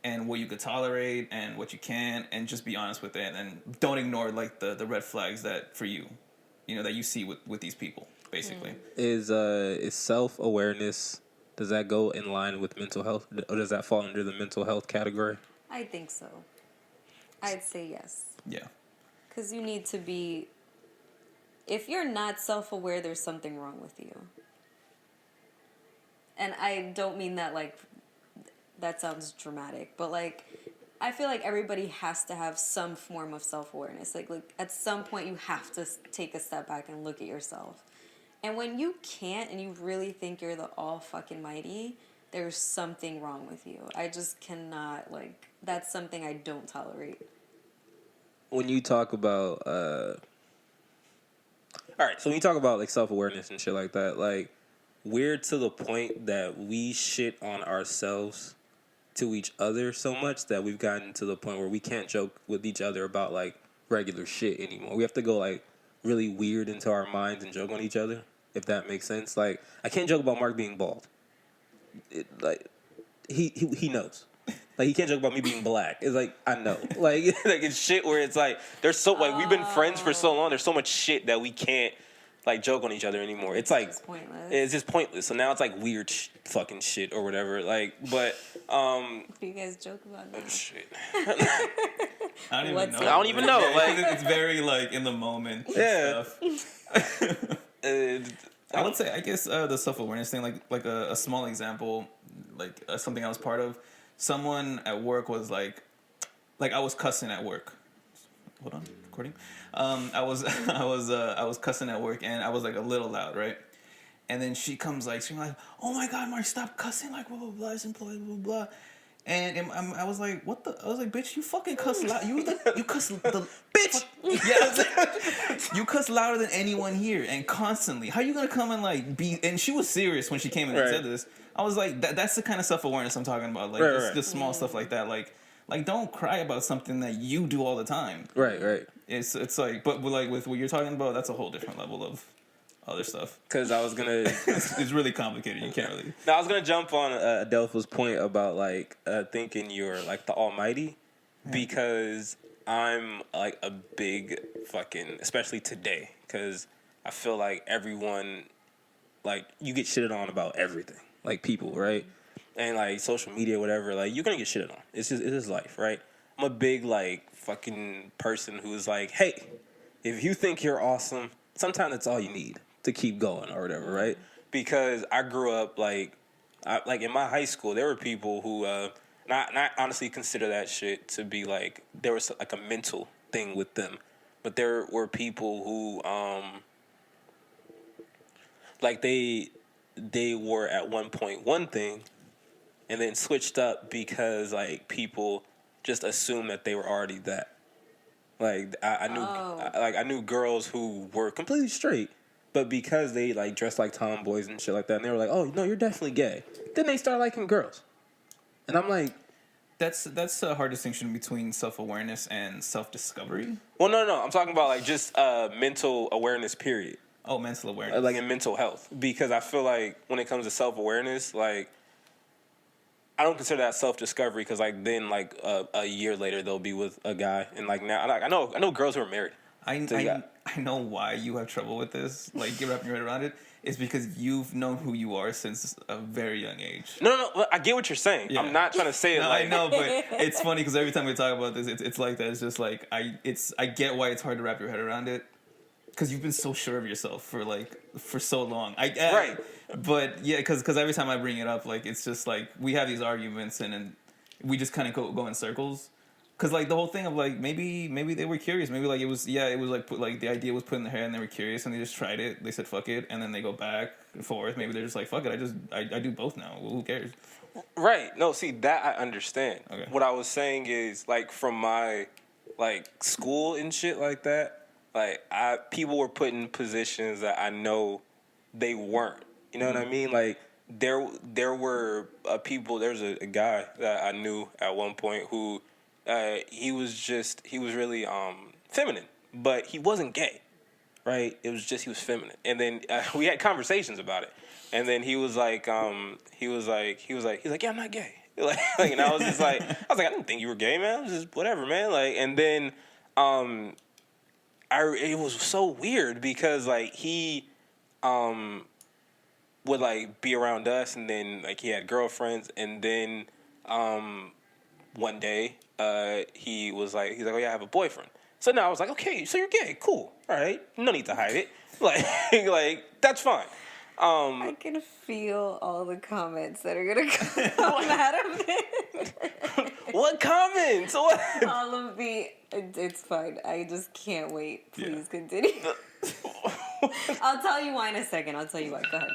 S1: and what you could tolerate and what you can't, and just be honest with it, and don't ignore like the red flags that for you know that you see with these people basically.
S3: Is self-awareness, does that go in line with mental health, or does that fall under the mental health category?
S2: I think so. I'd say yes.
S1: Yeah.
S2: Because you need to be. If you're not self-aware, there's something wrong with you. And I don't mean that like, that sounds dramatic, but like, I feel like everybody has to have some form of self-awareness. Like at some point you have to take a step back and look at yourself. And when you can't and you really think you're the all fucking mighty, there's something wrong with you. I just cannot, like, that's something I don't tolerate.
S3: When you talk about, all right, so when you talk about like self-awareness and shit like that, like we're to the point that we shit on ourselves to each other so much that we've gotten to the point where we can't joke with each other about like regular shit anymore. We have to go like really weird into our minds and joke on each other, if that makes sense. Like I can't joke about Mark being bald. He knows. Like, he can't joke about me being black. It's like, I know. Like it's shit where it's like, there's so, like, we've been friends for so long. There's so much shit that we can't, like joke on each other anymore. It's like
S2: It's pointless.
S3: it's just pointless. So now it's like weird fucking shit or whatever. Like, but
S2: What do you guys joke about now?
S3: shit.
S1: I don't
S2: What's
S1: even know.
S2: I
S3: don't even know, like-
S1: it's very like in the moment.
S3: Yeah.
S1: Stuff. I would say, I guess, the self-awareness thing, like a small example, like something I was part of. Someone at work was like I was cussing at work. Hold on, recording. I was cussing at work, and I was like a little loud, right? And then she comes like, she's like, "Oh my God, Mark, stop cussing!" Like blah blah blah, this employee blah blah blah. And I was like, "What the?" I was like, "Bitch, you fucking cuss loud. You cuss the bitch. Yeah, I was like, you cuss louder than anyone here, and constantly. How you gonna come and like be?" And she was serious when she came in and said this. I was like, "That's the kind of self-awareness I'm talking about. Like just small stuff like that. Like don't cry about something that you do all the time.
S3: Right.
S1: It's like, but like with what you're talking about, that's a whole different level of other stuff.
S3: Because I was gonna.
S1: It's really complicated. You can't really.
S3: Now I was gonna jump on Adelfa's point about like thinking you're like the almighty, because I'm like a big fucking, especially today, because I feel like everyone, like you get shitted on about everything, like people, right? And like social media, whatever, like you're gonna get shitted on. It's just life, right? I'm a big like fucking person who's like, hey, if you think you're awesome, sometimes that's all you need to keep going or whatever, right? Because I grew up like in my high school, there were people who not honestly consider that shit to be like, there was like a mental thing with them, but there were people who like they were at one point one thing, and then switched up because like people just assumed that they were already that. Like I knew girls who were completely straight, but because they like dressed like tomboys and shit like that, and they were like, "Oh no, you're definitely gay." Then they start liking girls, and I'm like,
S1: That's a hard distinction between self-awareness and self-discovery.
S3: "Well, no, I'm talking about like just mental awareness, period."
S1: Oh, mental awareness.
S3: Like in mental health, because I feel like when it comes to self-awareness, like I don't consider that self-discovery, because like then like a year later they'll be with a guy, and like now like, I know girls who are married.
S1: I know why you have trouble with this. Like you're wrapping your head around it. It's because you've known who you are since a very young age.
S3: No, I get what you're saying.
S1: Yeah.
S3: I'm not trying to say it
S1: No,
S3: like
S1: I know, but it's funny because every time we talk about this, it's like that. It's just like I get why it's hard to wrap your head around it, because you've been so sure of yourself for so long.
S3: Right.
S1: But yeah, because every time I bring it up, like it's just like we have these arguments and we just kind of go in circles. Because like the whole thing of like maybe they were curious, maybe like it was like the idea was put in their head and they were curious and they just tried it. They said fuck it, and then they go back and forth. Maybe they're just like fuck it. I do both now. Well, who cares?
S3: Right. No, see, that I understand.
S1: Okay.
S3: What I was saying is, like, from my, like, school and shit like that, like, people were put in positions that I know they weren't. You know what I mean? Like, there were people, there was a guy that I knew at one point who, he was really feminine, but he wasn't gay, right? It was just, he was feminine. And then we had conversations about it. And then he was like, he's like, yeah, I'm not gay. Like, and I was just like, I didn't think you were gay, man. I was just whatever, man. Like, and then, it was so weird because like he, would like be around us, and then like he had girlfriends, and then, one day, he's like, oh yeah, I have a boyfriend. So now I was like, okay, so you're gay, cool, all right, no need to hide it, like that's fine.
S2: I can feel all the comments that are gonna come out of it.
S3: What comments? What?
S2: All of the. It's fine. I just can't wait. Please continue. I'll tell you why in a second. I'll tell you why. Go ahead.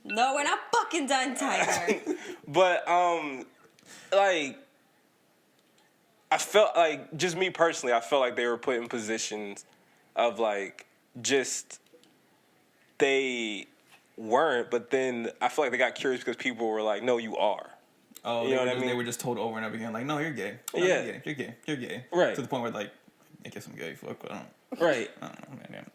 S2: No, we're not fucking done, Tiger.
S3: But like, I felt like, just me personally, I felt like they were put in positions of like just they weren't, but then I feel like they got curious because people were like, no, you are.
S1: Oh,
S3: you know what I mean?
S1: They were just told over and over again, like, no, you're gay. No,
S3: Yeah.
S1: You're gay.
S3: Right.
S1: To the point where, like, I guess I'm gay. Fuck, I don't.
S3: Right.
S1: I don't know, man.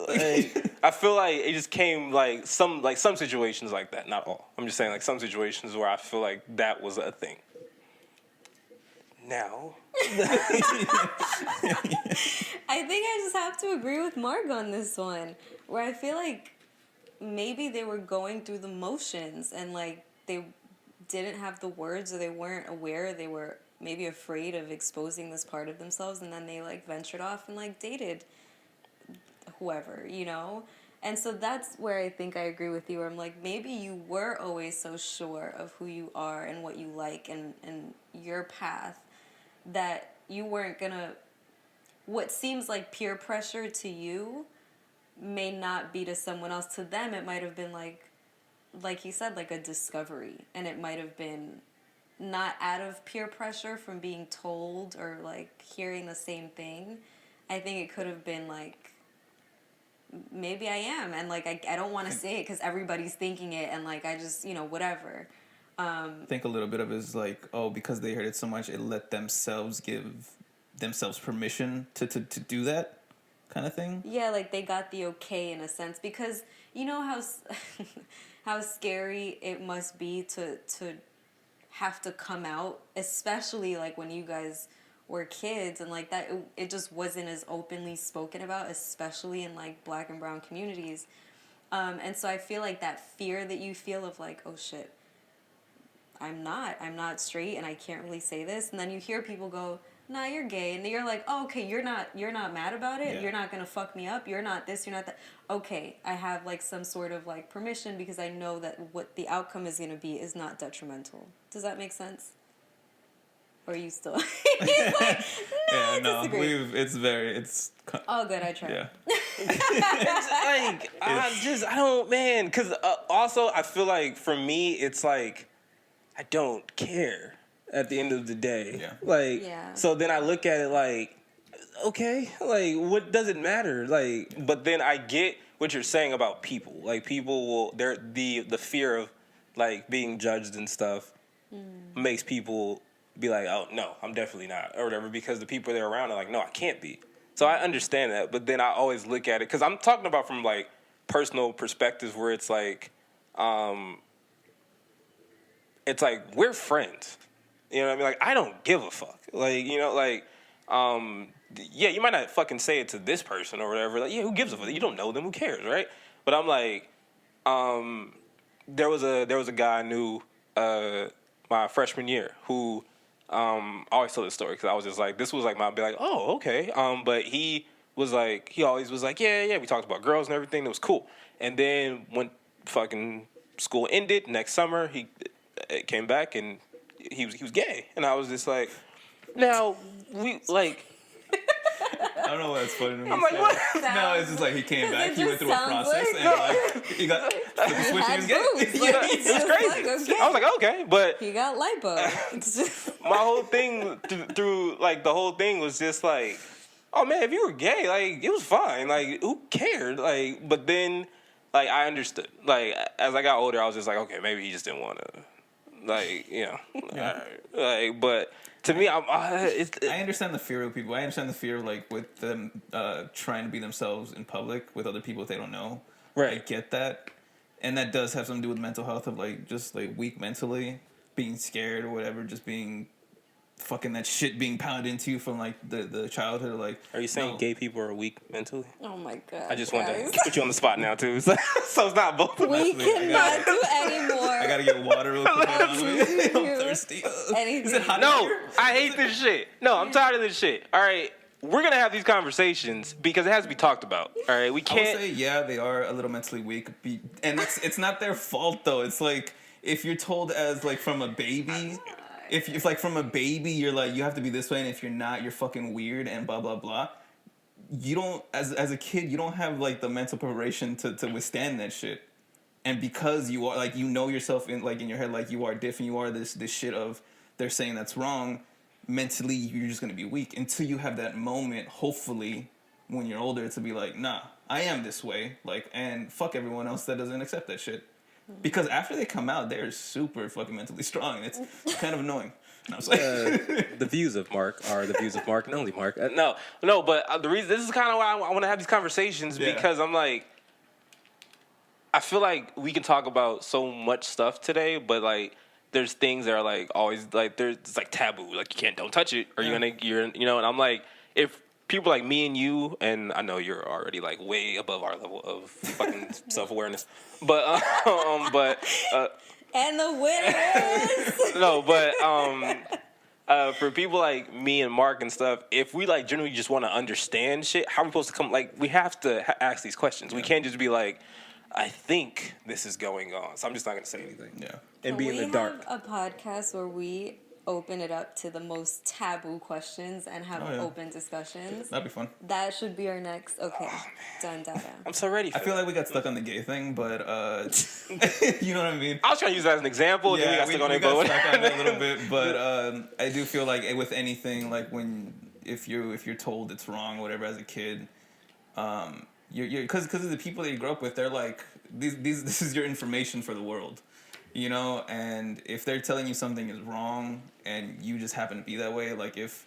S3: Like, I feel like it just came like some situations like that. Not all. I'm just saying like some situations where I feel like that was a thing. Now.
S2: I think I just have to agree with Marg on this one. where I feel like maybe they were going through the motions and like they didn't have the words, or they weren't aware, they were maybe afraid of exposing this part of themselves, and then they like ventured off and like dated whoever, you know? And so that's where I think I agree with you, where I'm like, maybe you were always so sure of who you are and what you like and your path, that you weren't gonna, what seems like peer pressure to you may not be to someone else. To them, it might have been like you said, like a discovery. And it might have been not out of peer pressure from being told or like hearing the same thing. I think it could have been like, maybe I am. And like, I don't want to say it because everybody's thinking it. And like, I just, you know, whatever.
S1: I think a little bit of it is like, oh, because they heard it so much, it let themselves give themselves permission to do that kind of thing.
S2: Yeah, like they got the okay in a sense, because you know how scary it must be to have to come out, especially like when you guys were kids, and like that it just wasn't as openly spoken about, especially in like Black and brown communities. And so I feel like that fear that you feel of like, oh shit, I'm not straight and I can't really say this, and then you hear people go, nah, you're gay, and you're like, oh, okay, you're not mad about it, You're not gonna fuck me up, you're not this, you're not that, okay, I have like some sort of like permission because I know that what the outcome is gonna be is not detrimental. Does that make sense? Or are you still he's like,
S1: yeah, no, it's
S2: all good, I tried.
S1: Yeah.
S3: Like, I don't, man, because also I feel like for me it's like I don't care at the end of the day.
S1: Yeah.
S3: Like,
S2: Yeah.
S3: so then I look at it like, okay, like, what does it matter? Like, but then I get what you're saying about people. Like, people will, the fear of, like, being judged and stuff makes people be like, oh, no, I'm definitely not, or whatever, because the people they're around are like, no, I can't be. So I understand that, but then I always look at it, because I'm talking about from, like, personal perspectives where it's like, we're friends. You know what I mean? Like, I don't give a fuck. Like, you know, like, yeah, you might not fucking say it to this person or whatever. Like, yeah, who gives a fuck? You don't know them. Who cares, right? But I'm like, there was a guy I knew my freshman year who I always tell this story because I was just like, this was like my be like, oh, okay. But he always was like, yeah. We talked about girls and everything. It was cool. And then when fucking school ended next summer, he came back and he was gay, and I was just like, now we like.
S1: I don't know why it's funny to me.
S3: I'm like, what?
S1: No, it's just like he came back, he went through a
S2: sounds
S1: process,
S2: like-
S1: and like he got the switch, he was gay.
S3: Yeah, it was crazy.
S2: Like, okay.
S3: I was like, okay, but
S2: He got lipo.
S3: my whole thing through like the whole thing was just like, oh man, if you were gay, like it was fine. Like who cared? Like, but then like I understood. Like as I got older, I was just like, okay, maybe he just didn't want to. Like, you know,
S1: Yeah.
S3: like, but to me,
S1: I understand the fear of people. I understand the fear, like, with them trying to be themselves in public with other people they don't know.
S3: Right.
S1: I get that. And that does have something to do with mental health of, like, just, like, weak mentally, being scared or whatever, just being fucking that shit being pounded into you from, like, the childhood. Like,
S3: Are you saying
S1: no.
S3: gay people are weak mentally?
S2: Oh my god.
S3: I just wanted to put you on the spot now, too. So it's not both of us.
S2: We cannot do anymore.
S1: I gotta get water real quick. I'm thirsty.
S2: Anything.
S1: Is it hot?
S3: No, I hate this shit. No, I'm tired of this shit. All right, we're gonna have these conversations because it has to be talked about. All right, we
S1: I would
S3: can't.
S1: say, yeah, they are a little mentally weak, and it's not their fault though. It's like if you're told as like from a baby, if like from a baby you're like you have to be this way, and if you're not, you're fucking weird and blah blah blah. You don't as a kid, you don't have like the mental preparation to withstand that shit. And because you are like you know yourself in your head like you are different, you are this shit of they're saying that's wrong. Mentally, you're just gonna be weak until you have that moment. Hopefully, when you're older, to be like, nah, I am this way. Like, and fuck everyone else that doesn't accept that shit. Because after they come out, they're super fucking mentally strong. And it's kind of annoying. No, I'm saying.
S3: The views of Mark are the views of Mark and only Mark. No, but the reason this is kind of why I want to have these conversations because I'm like. I feel like we can talk about so much stuff today, but like there's things that are like always like it's like taboo. Like don't touch it, or you're and I'm like, if people like me and you, and I know you're already like way above our level of fucking self-awareness, but
S2: And the winner is
S3: no, but for people like me and Mark and stuff, if we like generally just want to understand shit, how are we supposed to come? Like, we have to ask these questions. We can't just be like, I think this is going on, so I'm just not going to say anything.
S1: Yeah.
S3: And
S2: Can
S3: be in the dark.
S2: We have a podcast where we open it up to the most taboo questions and have open discussions.
S1: That'd be fun.
S2: That should be our next. Okay, done.
S3: I'm so ready for
S1: I feel like we got stuck on the gay thing, but you know what I mean?
S3: I was trying to use that as an example, and then we got stuck on it.
S1: Got stuck on it a little bit, but I do feel like with anything, like if you're told it's wrong or whatever as a kid, you're because of the people that you grew up with, they're like this is your information for the world, you know. And if they're telling you something is wrong and you just happen to be that way, like if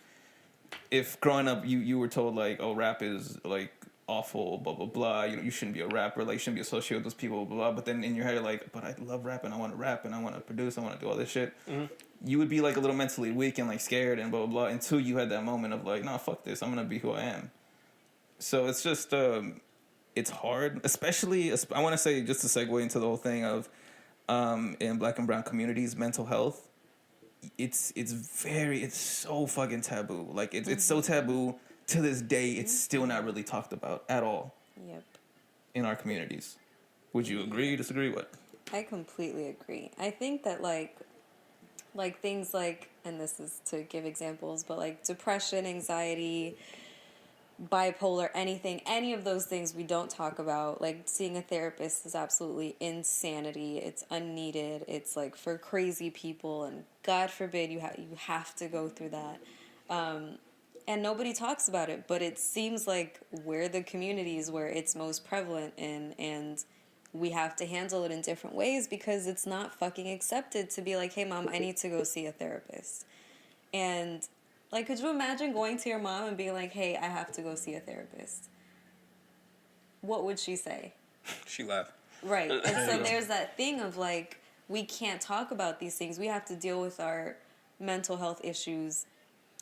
S1: growing up you were told like, oh, rap is like awful, blah blah blah, you know, you shouldn't be a rapper, like you shouldn't be associated with those people, blah blah. But then in your head you're like, but I love rap and I want to rap and I want to produce, I want to do all this shit. Mm-hmm. You would be like a little mentally weak and like scared and blah blah blah until you had that moment of like, nah, fuck this, I'm gonna be who I am. So it's just it's hard, especially I want to say, just to segue into the whole thing of in Black and brown communities, mental health. It's so fucking taboo. Like it's so taboo to this day. It's still not really talked about at all.
S2: Yep.
S1: In our communities. Would you agree? Disagree? What?
S2: I completely agree. I think that like things like, and this is to give examples, but like depression, anxiety, bipolar, any of those things we don't talk about. Like seeing a therapist is absolutely insanity. It's unneeded. It's like for crazy people, and God forbid you have to go through that. And nobody talks about it, but it seems like we're the communities where it's most prevalent in, and we have to handle it in different ways because it's not fucking accepted to be like, hey mom, I need to go see a therapist. And like, could you imagine going to your mom and being like, hey, I have to go see a therapist? What would she say?
S3: She laughed.
S2: Right. And so there's that thing of like, we can't talk about these things. We have to deal with our mental health issues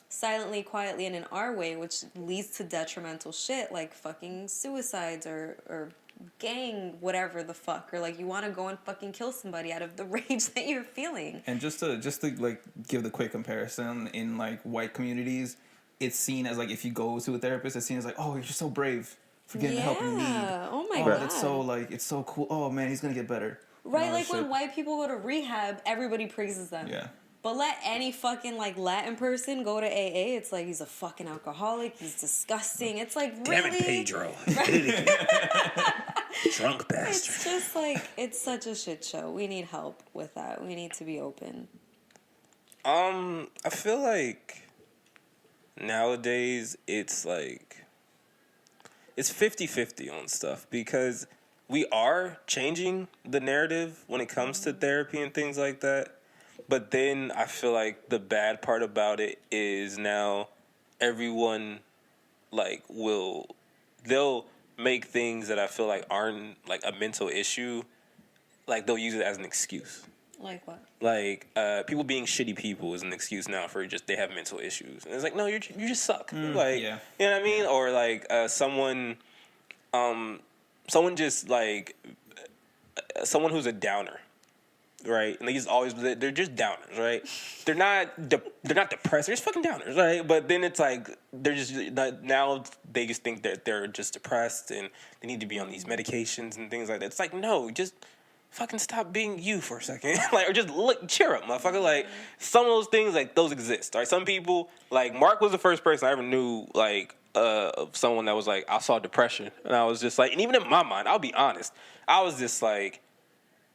S2: silently, quietly, and in our way, which leads to detrimental shit like fucking suicides or gang whatever the fuck, or like you want to go and fucking kill somebody out of the rage that you're feeling.
S1: And just to like give the quick comparison, in like white communities, it's seen as like, if you go to a therapist, it's seen as like, oh, you're so brave for getting the help you need.
S2: Oh my god.
S1: That's so like, it's so cool. Oh man, he's gonna get better.
S2: Right, like when white people go to rehab, everybody praises them.
S1: Yeah.
S2: But let any fucking like Latin person go to AA, it's like he's a fucking alcoholic, he's disgusting. It's like, really?
S3: Damn it, Pedro. Drunk bastard.
S2: It's just like, it's such a shit show. We need help with that. We need to be open.
S3: I feel like nowadays it's like it's 50-50 on stuff, because we are changing the narrative when it comes to therapy and things like that. But then I feel like the bad part about it is now everyone like they'll make things that I feel like aren't like a mental issue, like they'll use it as an excuse.
S2: Like what?
S3: Like people being shitty people is an excuse now for just they have mental issues, and it's like, no, you just suck. Like,
S1: yeah.
S3: You know what I mean? Or like someone just like someone who's a downer. Right, and they're just downers, right? They're not depressed. They're just fucking downers, right? But then it's like they're just now they just think that they're just depressed and they need to be on these medications and things like that. It's like, no, just fucking stop being you for a second, like, or just cheer up, motherfucker. Like, some of those things, like, those exist. Right? Some people, like Mark was the first person I ever knew, like of someone that was like, I saw depression, and I was just like, and even in my mind, I'll be honest, I was just like,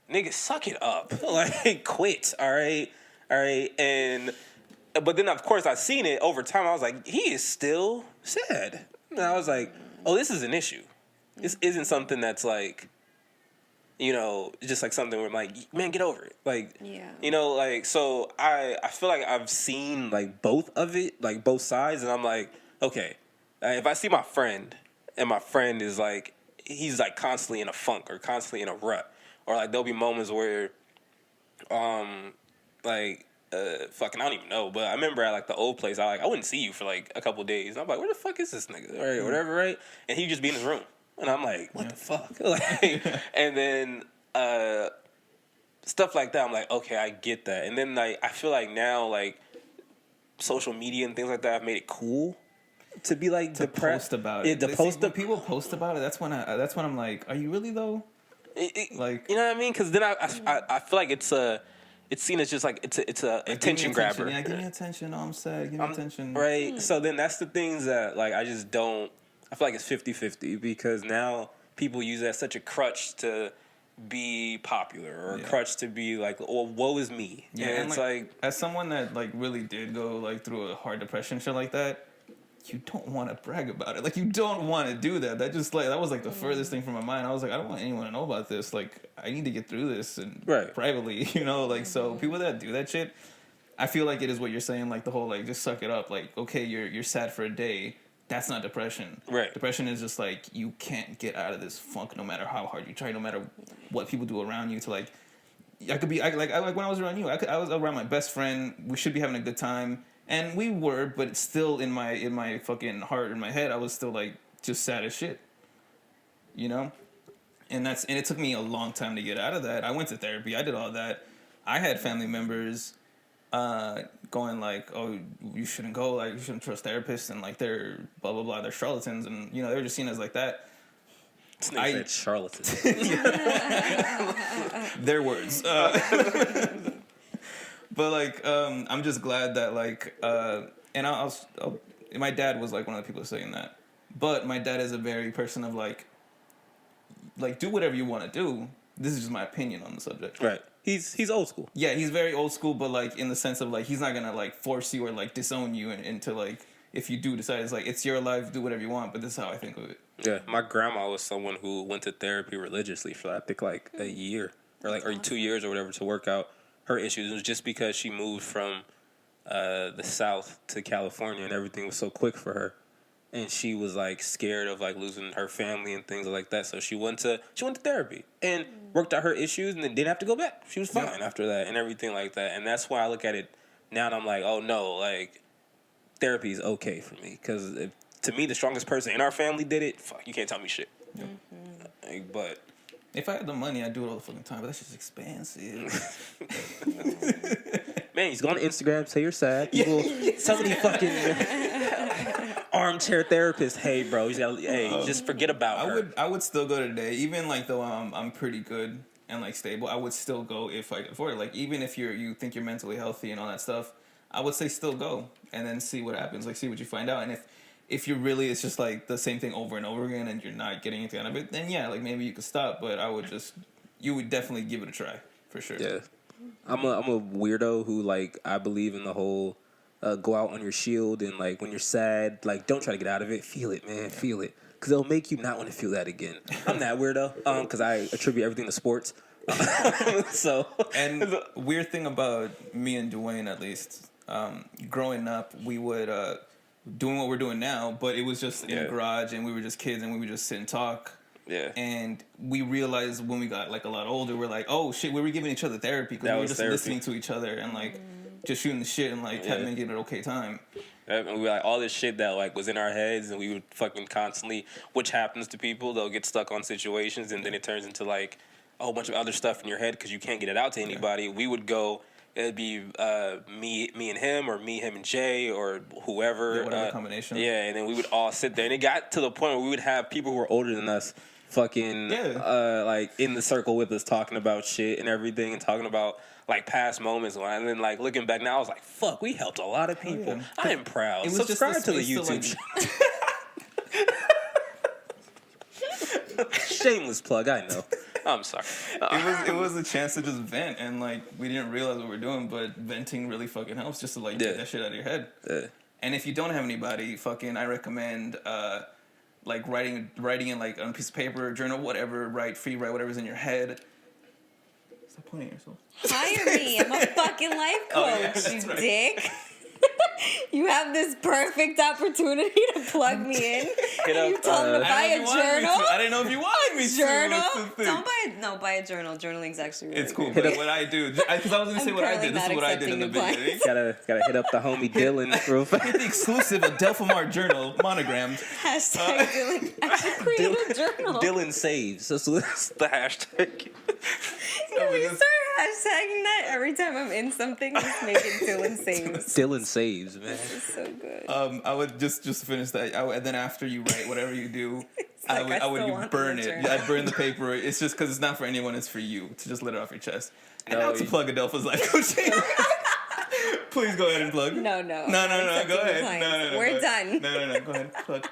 S3: nigga, suck it up. Like, quit, all right? But then, of course, I seen it over time. I was like, he is still sad. And I was like, oh, this is an issue. This isn't something that's like, you know, just like something where I'm like, man, get over it. Like,
S2: yeah.
S3: You know, like, so I feel like I've seen, like, both of it, like, both sides. And I'm like, okay, if I see my friend, and my friend is like, he's like constantly in a funk or constantly in a rut, or like there'll be moments where, like fucking, I don't even know, but I remember at like the old place, I wouldn't see you for like a couple days. And I'm like, where the fuck is this nigga? Or whatever, right? And he'd just be in his room. And I'm like, what the fuck? Like, and then stuff like that, I'm like, okay, I get that. And then like I feel like now like social media and things like that have made it cool to be like
S1: post about it.
S3: Yeah,
S1: when people post about it, that's when I'm like, are you really though? Like,
S3: you know what I mean? Because then I feel like it's seen as just like it's a attention grabber.
S1: Yeah, give me attention. Oh, I'm sad. Give me attention.
S3: Right. So then that's the things that like I just don't. I feel like it's 50-50 because now people use that as such a crutch to be popular or a crutch to be like, oh, woe is me.
S1: Yeah, and it's like as someone that like really did go like through a hard depression, shit like that. You don't want to brag about it. Like, you don't want to do that. That just like that was like the furthest thing from my mind. I was like, I don't want anyone to know about this. Like, I need to get through this and privately, you know. Like, so people that do that shit, I feel like it is what you're saying. Like the whole like just suck it up. Like, okay, you're sad for a day. That's not depression.
S3: Right.
S1: Depression is just like you can't get out of this funk no matter how hard you try, no matter what people do around you. To like, I could be like when I was around you, I was around my best friend. We should be having a good time. And we were, but still in my fucking heart, in my head, I was still like just sad as shit, you know. And it took me a long time to get out of that. I went to therapy. I did all that. I had family members going like, "Oh, you shouldn't go. Like, you shouldn't trust therapists." And like they're blah blah blah. They're charlatans, and you know they were just seen as like that.
S3: I said charlatans.
S1: Their words. But like, I'm just glad that like, and I'll my dad was like one of the people saying that. But my dad is a very person of like do whatever you want to do. This is just my opinion on the subject.
S3: Right. He's old school.
S1: Yeah, he's very old school, but like in the sense of like he's not gonna like force you or like disown you into like if you do decide it's like it's your life, do whatever you want. But this is how I think of it.
S3: Yeah, my grandma was someone who went to therapy religiously for I think like a year or 2 years or whatever to work out her issues. It was just because she moved from the South to California and everything was so quick for her, and she was like scared of like losing her family and things like that. So she went to therapy and worked out her issues, and then didn't have to go back. She was fine after that and everything like that. And that's why I look at it now, and I'm like, oh no, like therapy is okay for me because to me the strongest person in our family did it. Fuck, you can't tell me shit. Like, but.
S1: If I had the money, I'd do it all the fucking time, but that's just expensive.
S3: Man, he's going to Instagram, say you're sad. People, somebody fucking armchair therapist. Hey, bro, just forget about her.
S1: I would still go today, even like though I'm pretty good and like stable. I would still go if I could afford it. Like even if you think you're mentally healthy and all that stuff, I would say still go and then see what happens. Like see what you find out, and if you're really, it's just like the same thing over and over again and you're not getting anything out of it, then yeah, like maybe you could stop, but you would definitely give it a try, for sure.
S3: Yeah. I'm a weirdo who, like, I believe in the whole go out on your shield and, like, when you're sad, like, don't try to get out of it. Feel it, man. Feel it. Because it'll make you not want to feel that again. I'm that weirdo because I attribute everything to sports. So.
S1: And the weird thing about me and Dwayne, at least, growing up, we would... doing what we're doing now, but it was just in the garage and we were just kids and we would just sit and talk.
S3: Yeah.
S1: And we realized when we got like a lot older, we're like, oh shit, we were giving each other therapy because we were just listening to each other and like just shooting the shit and like having an okay time.
S3: And we were like all this shit that like was in our heads and we would fucking constantly, which happens to people, they'll get stuck on situations and then it turns into like a whole bunch of other stuff in your head because you can't get it out to anybody. We would go. It'd be me and him, or me, him and Jay, or whoever.
S1: Yeah, whatever combination.
S3: Yeah, and then we would all sit there, and it got to the point where we would have people who were older than us, fucking like in the circle with us, talking about shit and everything, and talking about like past moments. And then like looking back now, I was like, "Fuck, we helped a lot of people." Yeah. I am proud. Subscribe to the YouTube. Shameless plug, I know. I'm sorry.
S1: It was a chance to just vent, and like we didn't realize what we were doing, but venting really fucking helps just to like get that shit out of your head. Yeah. And if you don't have anybody, fucking, I recommend like writing in like on a piece of paper, journal, whatever, write whatever's in your head. Stop pointing at yourself.
S2: Hire me. I'm a fucking life coach, you dick. You have this perfect opportunity to plug me in.
S3: Hit up,
S2: You tell them to buy a journal.
S1: I didn't know if you wanted me to.
S2: Journal?
S1: That's the thing.
S2: Don't buy a journal. Journaling's actually really
S1: It's cool.
S2: good.
S1: But what I do, because I was gonna say what I did. This is what I did in the beginning.
S3: Gotta hit up the homie Dylan real fast.
S1: Get the exclusive Adelfa Marr journal monogrammed.
S2: Hashtag Dylan. Actually create a journal.
S3: Dylan saves. That's the hashtag.
S2: Can we start hashtagging that every time I'm in something? Just make it Dylan saves.
S3: Dylan saves, man.
S2: It's so good.
S1: I would just to finish that. And then after you write whatever you do,
S2: like
S1: I
S2: I
S1: would
S2: still want
S1: burn
S2: the
S1: it.
S2: journal.
S1: I'd burn the paper. It's just because it's not for anyone. It's for you to just let it off your chest. And
S3: No,
S1: now to plug Adelpha's life coaching. Please go ahead and plug.
S2: No.
S1: No.
S2: I'm
S1: Go
S2: accepting
S1: ahead.
S2: clients.
S1: No.
S2: We're
S1: go ahead.
S2: done.
S1: No. Go ahead. Plug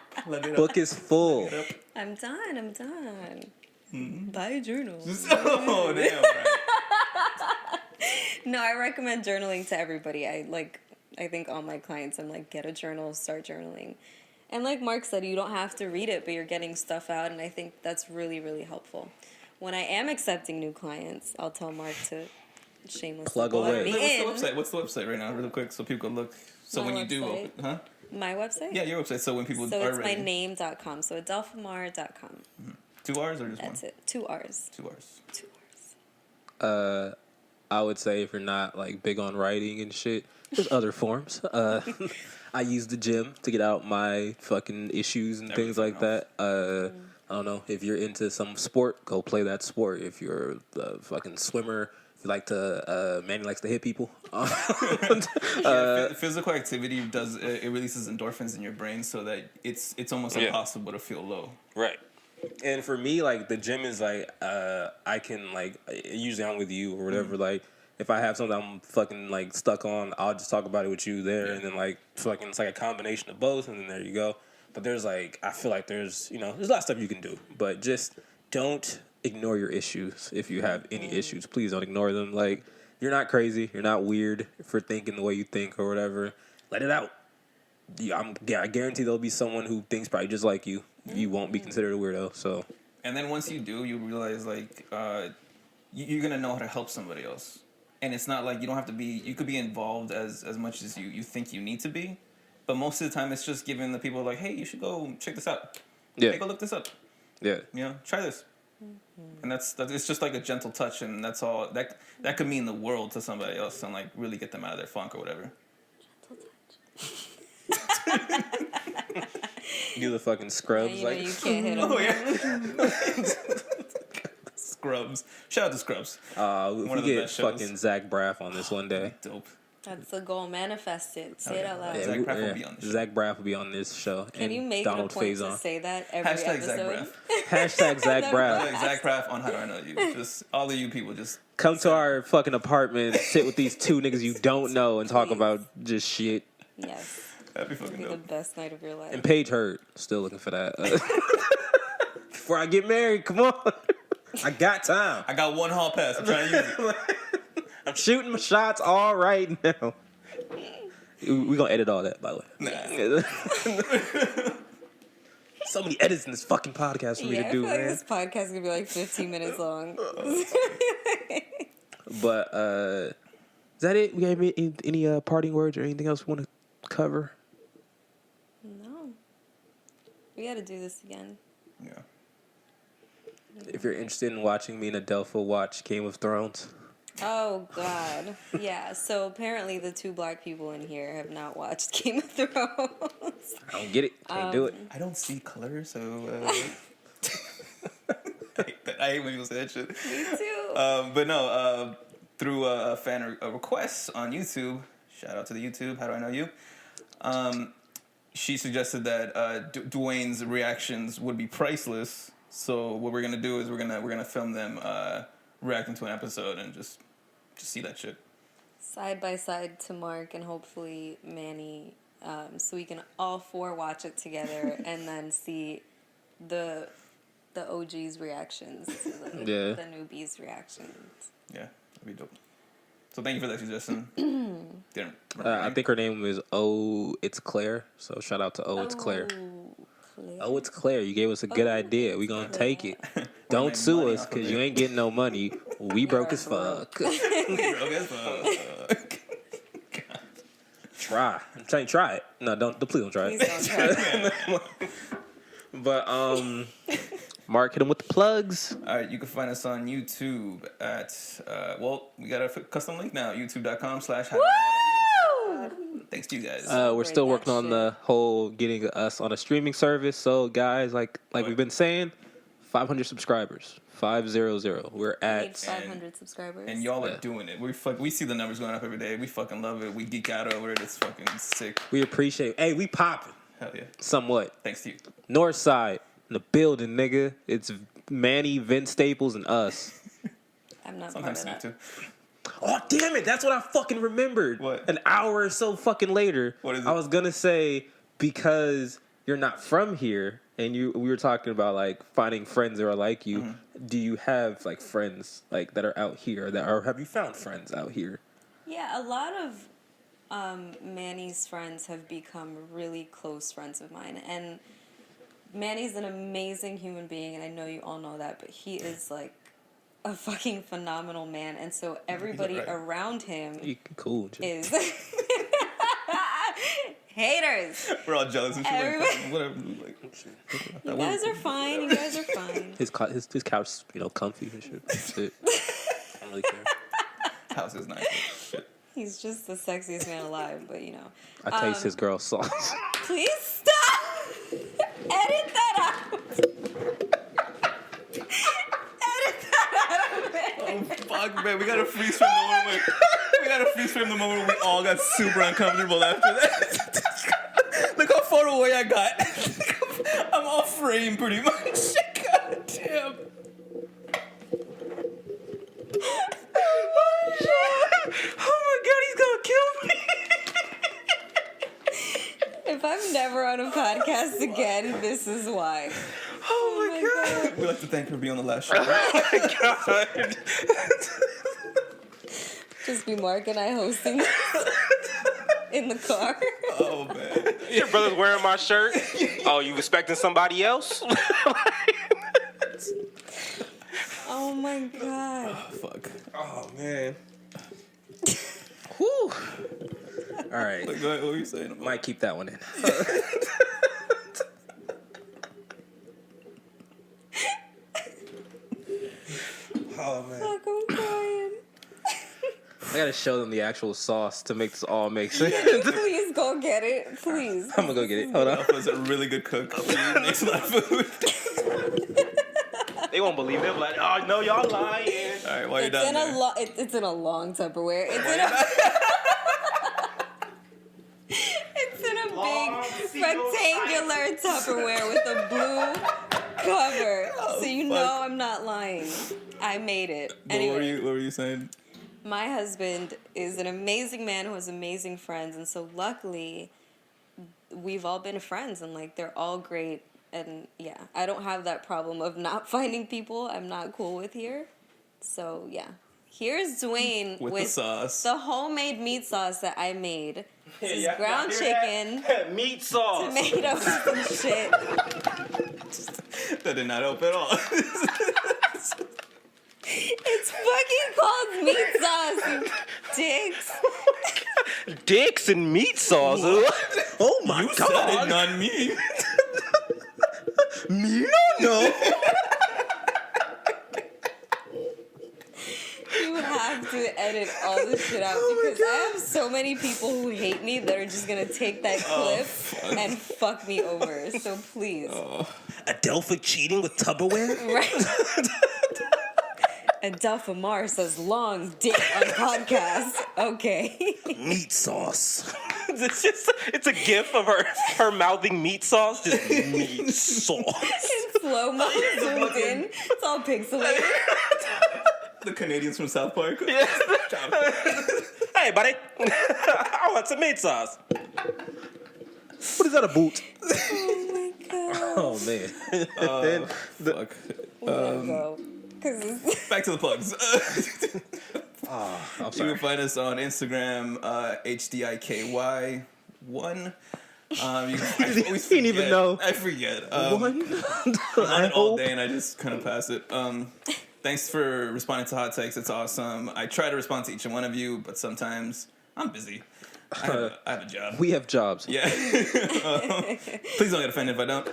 S1: it up.
S3: Book is full.
S1: Plug it up.
S2: I'm done. Buy a journal.
S1: Oh damn! Right.
S2: No, I recommend journaling to everybody. I think all my clients, I'm like, get a journal, start journaling. And like Mark said, you don't have to read it, but you're getting stuff out, and I think that's really, really helpful. When I am accepting new clients, I'll tell Mark to shamelessly
S3: Plug away.
S1: What's the website right now, really quick, so people can look. So
S2: My
S1: when you do
S2: website?
S1: open, huh?
S2: My website?
S1: Yeah, your website. So when people
S2: So
S1: are
S2: it's
S1: ready.
S2: my name.com. So adelfamarr.com.
S1: 2 R's or just
S2: That's
S1: one?
S2: it. 2 R's.
S1: 2 R's.
S2: 2 R's.
S3: I would say if you're not like big on writing and shit, there's other forms. I use the gym to get out my fucking issues and things like that. I don't know, if you're into some sport, go play that sport. If you're a fucking swimmer, if you like to, Manny likes to hit people.
S1: Physical activity does it releases endorphins in your brain, so that it's almost impossible to feel low.
S3: Right. And for me, like, the gym is like, I can, like, usually I'm with you or whatever, like, if I have something I'm fucking, like, stuck on, I'll just talk about it with you there, and then, like, fucking, it's like a combination of both, and then there you go. But there's, like, I feel like there's a lot of stuff you can do, but just don't ignore your issues. If you have any issues, please don't ignore them. Like, you're not crazy, you're not weird for thinking the way you think or whatever. Let it out. I guarantee there'll be someone who thinks probably just like you. You won't be considered a weirdo. So,
S1: And then once you do, you realize like you're gonna know how to help somebody else, and it's not like you don't have to be. You could be involved as much as you think you need to be, but most of the time it's just giving the people like, hey, you should go check this out.
S3: yeah,
S1: Hey, go look this up.
S3: yeah.
S1: Try this. And that's it's just like a gentle touch, and that's all that could mean the world to somebody else, and like really get them out of their funk or whatever.
S3: Do the fucking scrubs.
S2: You know you can't hit them.
S1: Oh yeah. Scrubs. Shout out to Scrubs.
S3: If
S1: One
S3: we
S1: of the
S3: get
S1: best shows.
S3: fucking Zach Braff on this one day.
S1: Dope.
S2: That's the goal. Manifest it. Say it out loud.
S1: Zach Braff will be on this show.
S3: Zach Braff will be on this show.
S2: Can
S3: and
S2: you make
S3: Donald
S2: it a point
S3: Faison.
S2: to say that every
S1: Hashtag Zach
S2: episode?
S1: Braff.
S3: Hashtag Zach Braff.
S1: Like Zach Braff on How Do I Know You. Just all of you people just
S3: Come to our fucking apartment, sit with these two niggas you don't know, and talk
S2: Please.
S3: about just shit.
S2: Yes.
S1: that'd be
S2: It'll
S1: fucking
S2: be the
S1: dope.
S2: best night of your life.
S3: And Paige Hurd, still looking for that. Before I get married, come on. I got time.
S1: I got one hall pass. I'm trying to use it.
S3: I'm shooting my shots all right now. We're gonna edit all that, by the way. So many edits in this fucking podcast for me to
S2: I
S3: do,
S2: feel like
S3: man.
S2: this podcast is gonna be like 15 minutes long.
S3: But is that it? We have any parting words or anything else we want to cover?
S2: No. We gotta do this again.
S1: Yeah.
S3: If you're interested in watching me and Adelfa watch Game of Thrones,
S2: Oh God. Yeah. So apparently the two black people in here have not watched Game of Thrones.
S3: I don't get it. Can't do it.
S1: I don't see color, so I hate when people say that shit.
S2: Me too.
S1: But no, through a fan request on YouTube, shout out to the YouTube, How Do I Know You? She suggested that Dwayne's reactions would be priceless. So what we're gonna do is we're gonna film them reacting to an episode and just see that shit.
S2: Side by side to Mark and hopefully Manny, so we can all four watch it together and then see the OG's reactions to the newbies' reactions.
S1: Yeah, that'd be dope. So thank you for that suggestion. Didn't
S3: I think her name was It's Claire. So shout out to It's Claire.
S2: Claire.
S3: It's Claire. You gave us a good idea. We gonna take it. Don't
S1: make
S3: sue
S1: money
S3: us
S1: off of
S3: because
S1: it.
S3: you ain't getting no money. We broke as fuck.
S1: broke as fuck.
S3: Try. I'm saying try it. No, please don't try
S2: Please
S3: it.
S2: don't try it.
S3: But Mark, hit him with the plugs.
S1: All right, you can find us on YouTube at we got a custom link now, youtube.com/. Thanks to you guys.
S3: We're still working on the whole getting us on a streaming service. So guys, like we've been saying, 500 subscribers. 500. We're
S2: We
S3: at
S2: need 500 subscribers.
S1: And y'all are doing it. We see the numbers going up every day. We fucking love it. We geek out over it. It's fucking sick.
S3: We appreciate. Hey, we popping.
S1: Hell yeah.
S3: Somewhat.
S1: Thanks to you.
S3: North side in the building, nigga. It's Manny, Vince Staples, and us.
S2: I'm not
S1: Sometimes
S2: part of
S1: Snoop
S2: that.
S1: too.
S3: Oh damn it! That's what I fucking remembered.
S1: What?
S3: An hour or so fucking later.
S1: What is it?
S3: I was gonna say because you're not from here, and we were talking about like finding friends that are like you.
S1: Mm-hmm.
S3: Do you have like friends like that are out here or have you found friends out here?
S2: Yeah, a lot of Manny's friends have become really close friends of mine. And Manny's an amazing human being, and I know you all know that, but he is like a fucking phenomenal man. And so everybody
S1: right.
S2: around him
S3: Cool.
S2: is haters.
S1: We're all jealous and shit.
S2: Everybody-
S1: Whatever. Like,
S2: You guys are fine. You guys are fine.
S3: His couch, comfy and shit. That's it. I don't really care.
S1: house is nice. Shit.
S2: He's just the sexiest man alive, but
S3: I taste his girl sauce.
S2: Please stop! Edit that out! Edit that out of it!
S1: Oh fuck, man! We gotta freeze frame the moment. We gotta freeze frame the moment we all got super uncomfortable after that. Look how far away I got. I'm off frame pretty much. God damn. Oh my god, he's gonna kill me.
S2: If I'm never on a podcast again, this is why.
S1: Oh my god. We'd like to thank you for being on the last show.
S3: God.
S2: Just be Mark and I hosting in the car.
S1: Oh man.
S4: Your brother's wearing my shirt. Oh, you expecting somebody else?
S2: Oh my god.
S1: Fuck.
S3: Oh man. Whew. All right.
S1: Go ahead, what were you saying?
S3: Might keep that one in. Oh man.
S2: Fuck, I'm crying.
S3: I gotta show them the actual sauce to make this all make sense.
S2: Please go get it. Please.
S3: I'm gonna go get it. Hold on.
S1: Alpha's a really good cook. He makes a lot of food.
S4: They won't believe it. They're like, oh no, y'all lying.
S1: All right, while you're
S2: It's
S1: down
S2: in
S1: there.
S2: it's in a long Tupperware. It's in a
S4: Long,
S2: big rectangular Tupperware with a blue cover. So you know I'm not lying. I made it.
S1: But
S2: Anyway,
S1: what were you saying?
S2: my husband is an amazing man who has amazing friends, and so luckily we've all been friends, and like they're all great. And yeah, I don't have that problem of not finding people I'm not cool with here. So yeah, here's Dwayne
S1: With the sauce.
S2: the homemade meat sauce that I made. This is
S4: Yeah,
S2: ground
S4: y'all hear
S2: chicken,
S4: that? Meat sauce.
S2: tomatoes, and shit.
S1: That did not help at all.
S2: It's fucking called meat sauce, you dicks.
S4: Dicks and meat sauce.
S3: Oh my
S1: You said it, not me.
S3: Me no.
S2: You have to edit all this shit out because I have so many people who hate me that are just gonna take that clip and fuck me over. So please.
S3: Adelfa cheating with Tupperware?
S2: Right. Adelfa Marr says long dick on podcast. Okay.
S3: Meat sauce.
S4: It's a gif of her mouthing meat sauce. Just meat sauce.
S2: In slow-mo, zoomed in. It's all pixelated.
S1: The Canadians from South Park.
S4: Yeah. Hey, buddy. I want some meat sauce.
S3: What is that, a boot?
S2: Oh my god.
S3: Oh man.
S1: Fuck.
S2: We gotta go.
S1: Back to the plugs.
S3: I'm
S1: You
S3: sorry.
S1: can find us on Instagram, HDIKY1. You can, I always
S3: He didn't even
S1: forget.
S3: know.
S1: I forget.
S3: One.
S1: I'm on it all day and I just kind of pass it. Thanks for responding to hot takes. It's awesome. I try to respond to each one of you, but sometimes I'm busy. I have a job.
S3: We have jobs.
S1: Yeah. Please don't get offended if I don't.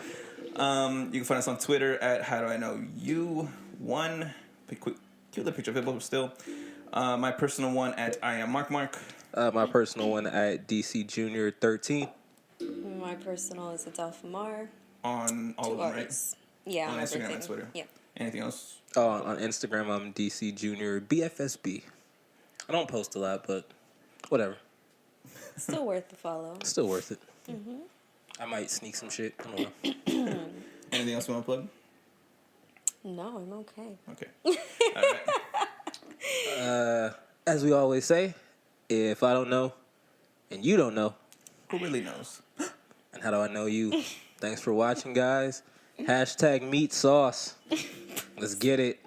S1: You can find us on Twitter at How Do I Know You One. Cute little picture of Hippo still. My personal one at I Am Mark.
S3: My personal one at DC Junior 13.
S2: My personal is Adelfa Marr.
S1: On all of them, right?
S2: Yeah,
S1: On Instagram
S2: everything.
S1: and Twitter.
S2: Yeah.
S1: Anything else?
S3: Oh, on Instagram, I'm DC Junior BFSB. I don't post a lot, but whatever.
S2: Still worth the follow.
S3: Still worth it. Mm-hmm. I might sneak some shit. I don't know.
S1: Anything else you want to plug?
S2: No, I'm okay.
S1: Okay. All right.
S3: As we always say, if I don't know and you don't know,
S1: Who really knows?
S3: and how do I know you? Thanks for watching, guys. #meat sauce. Let's get it.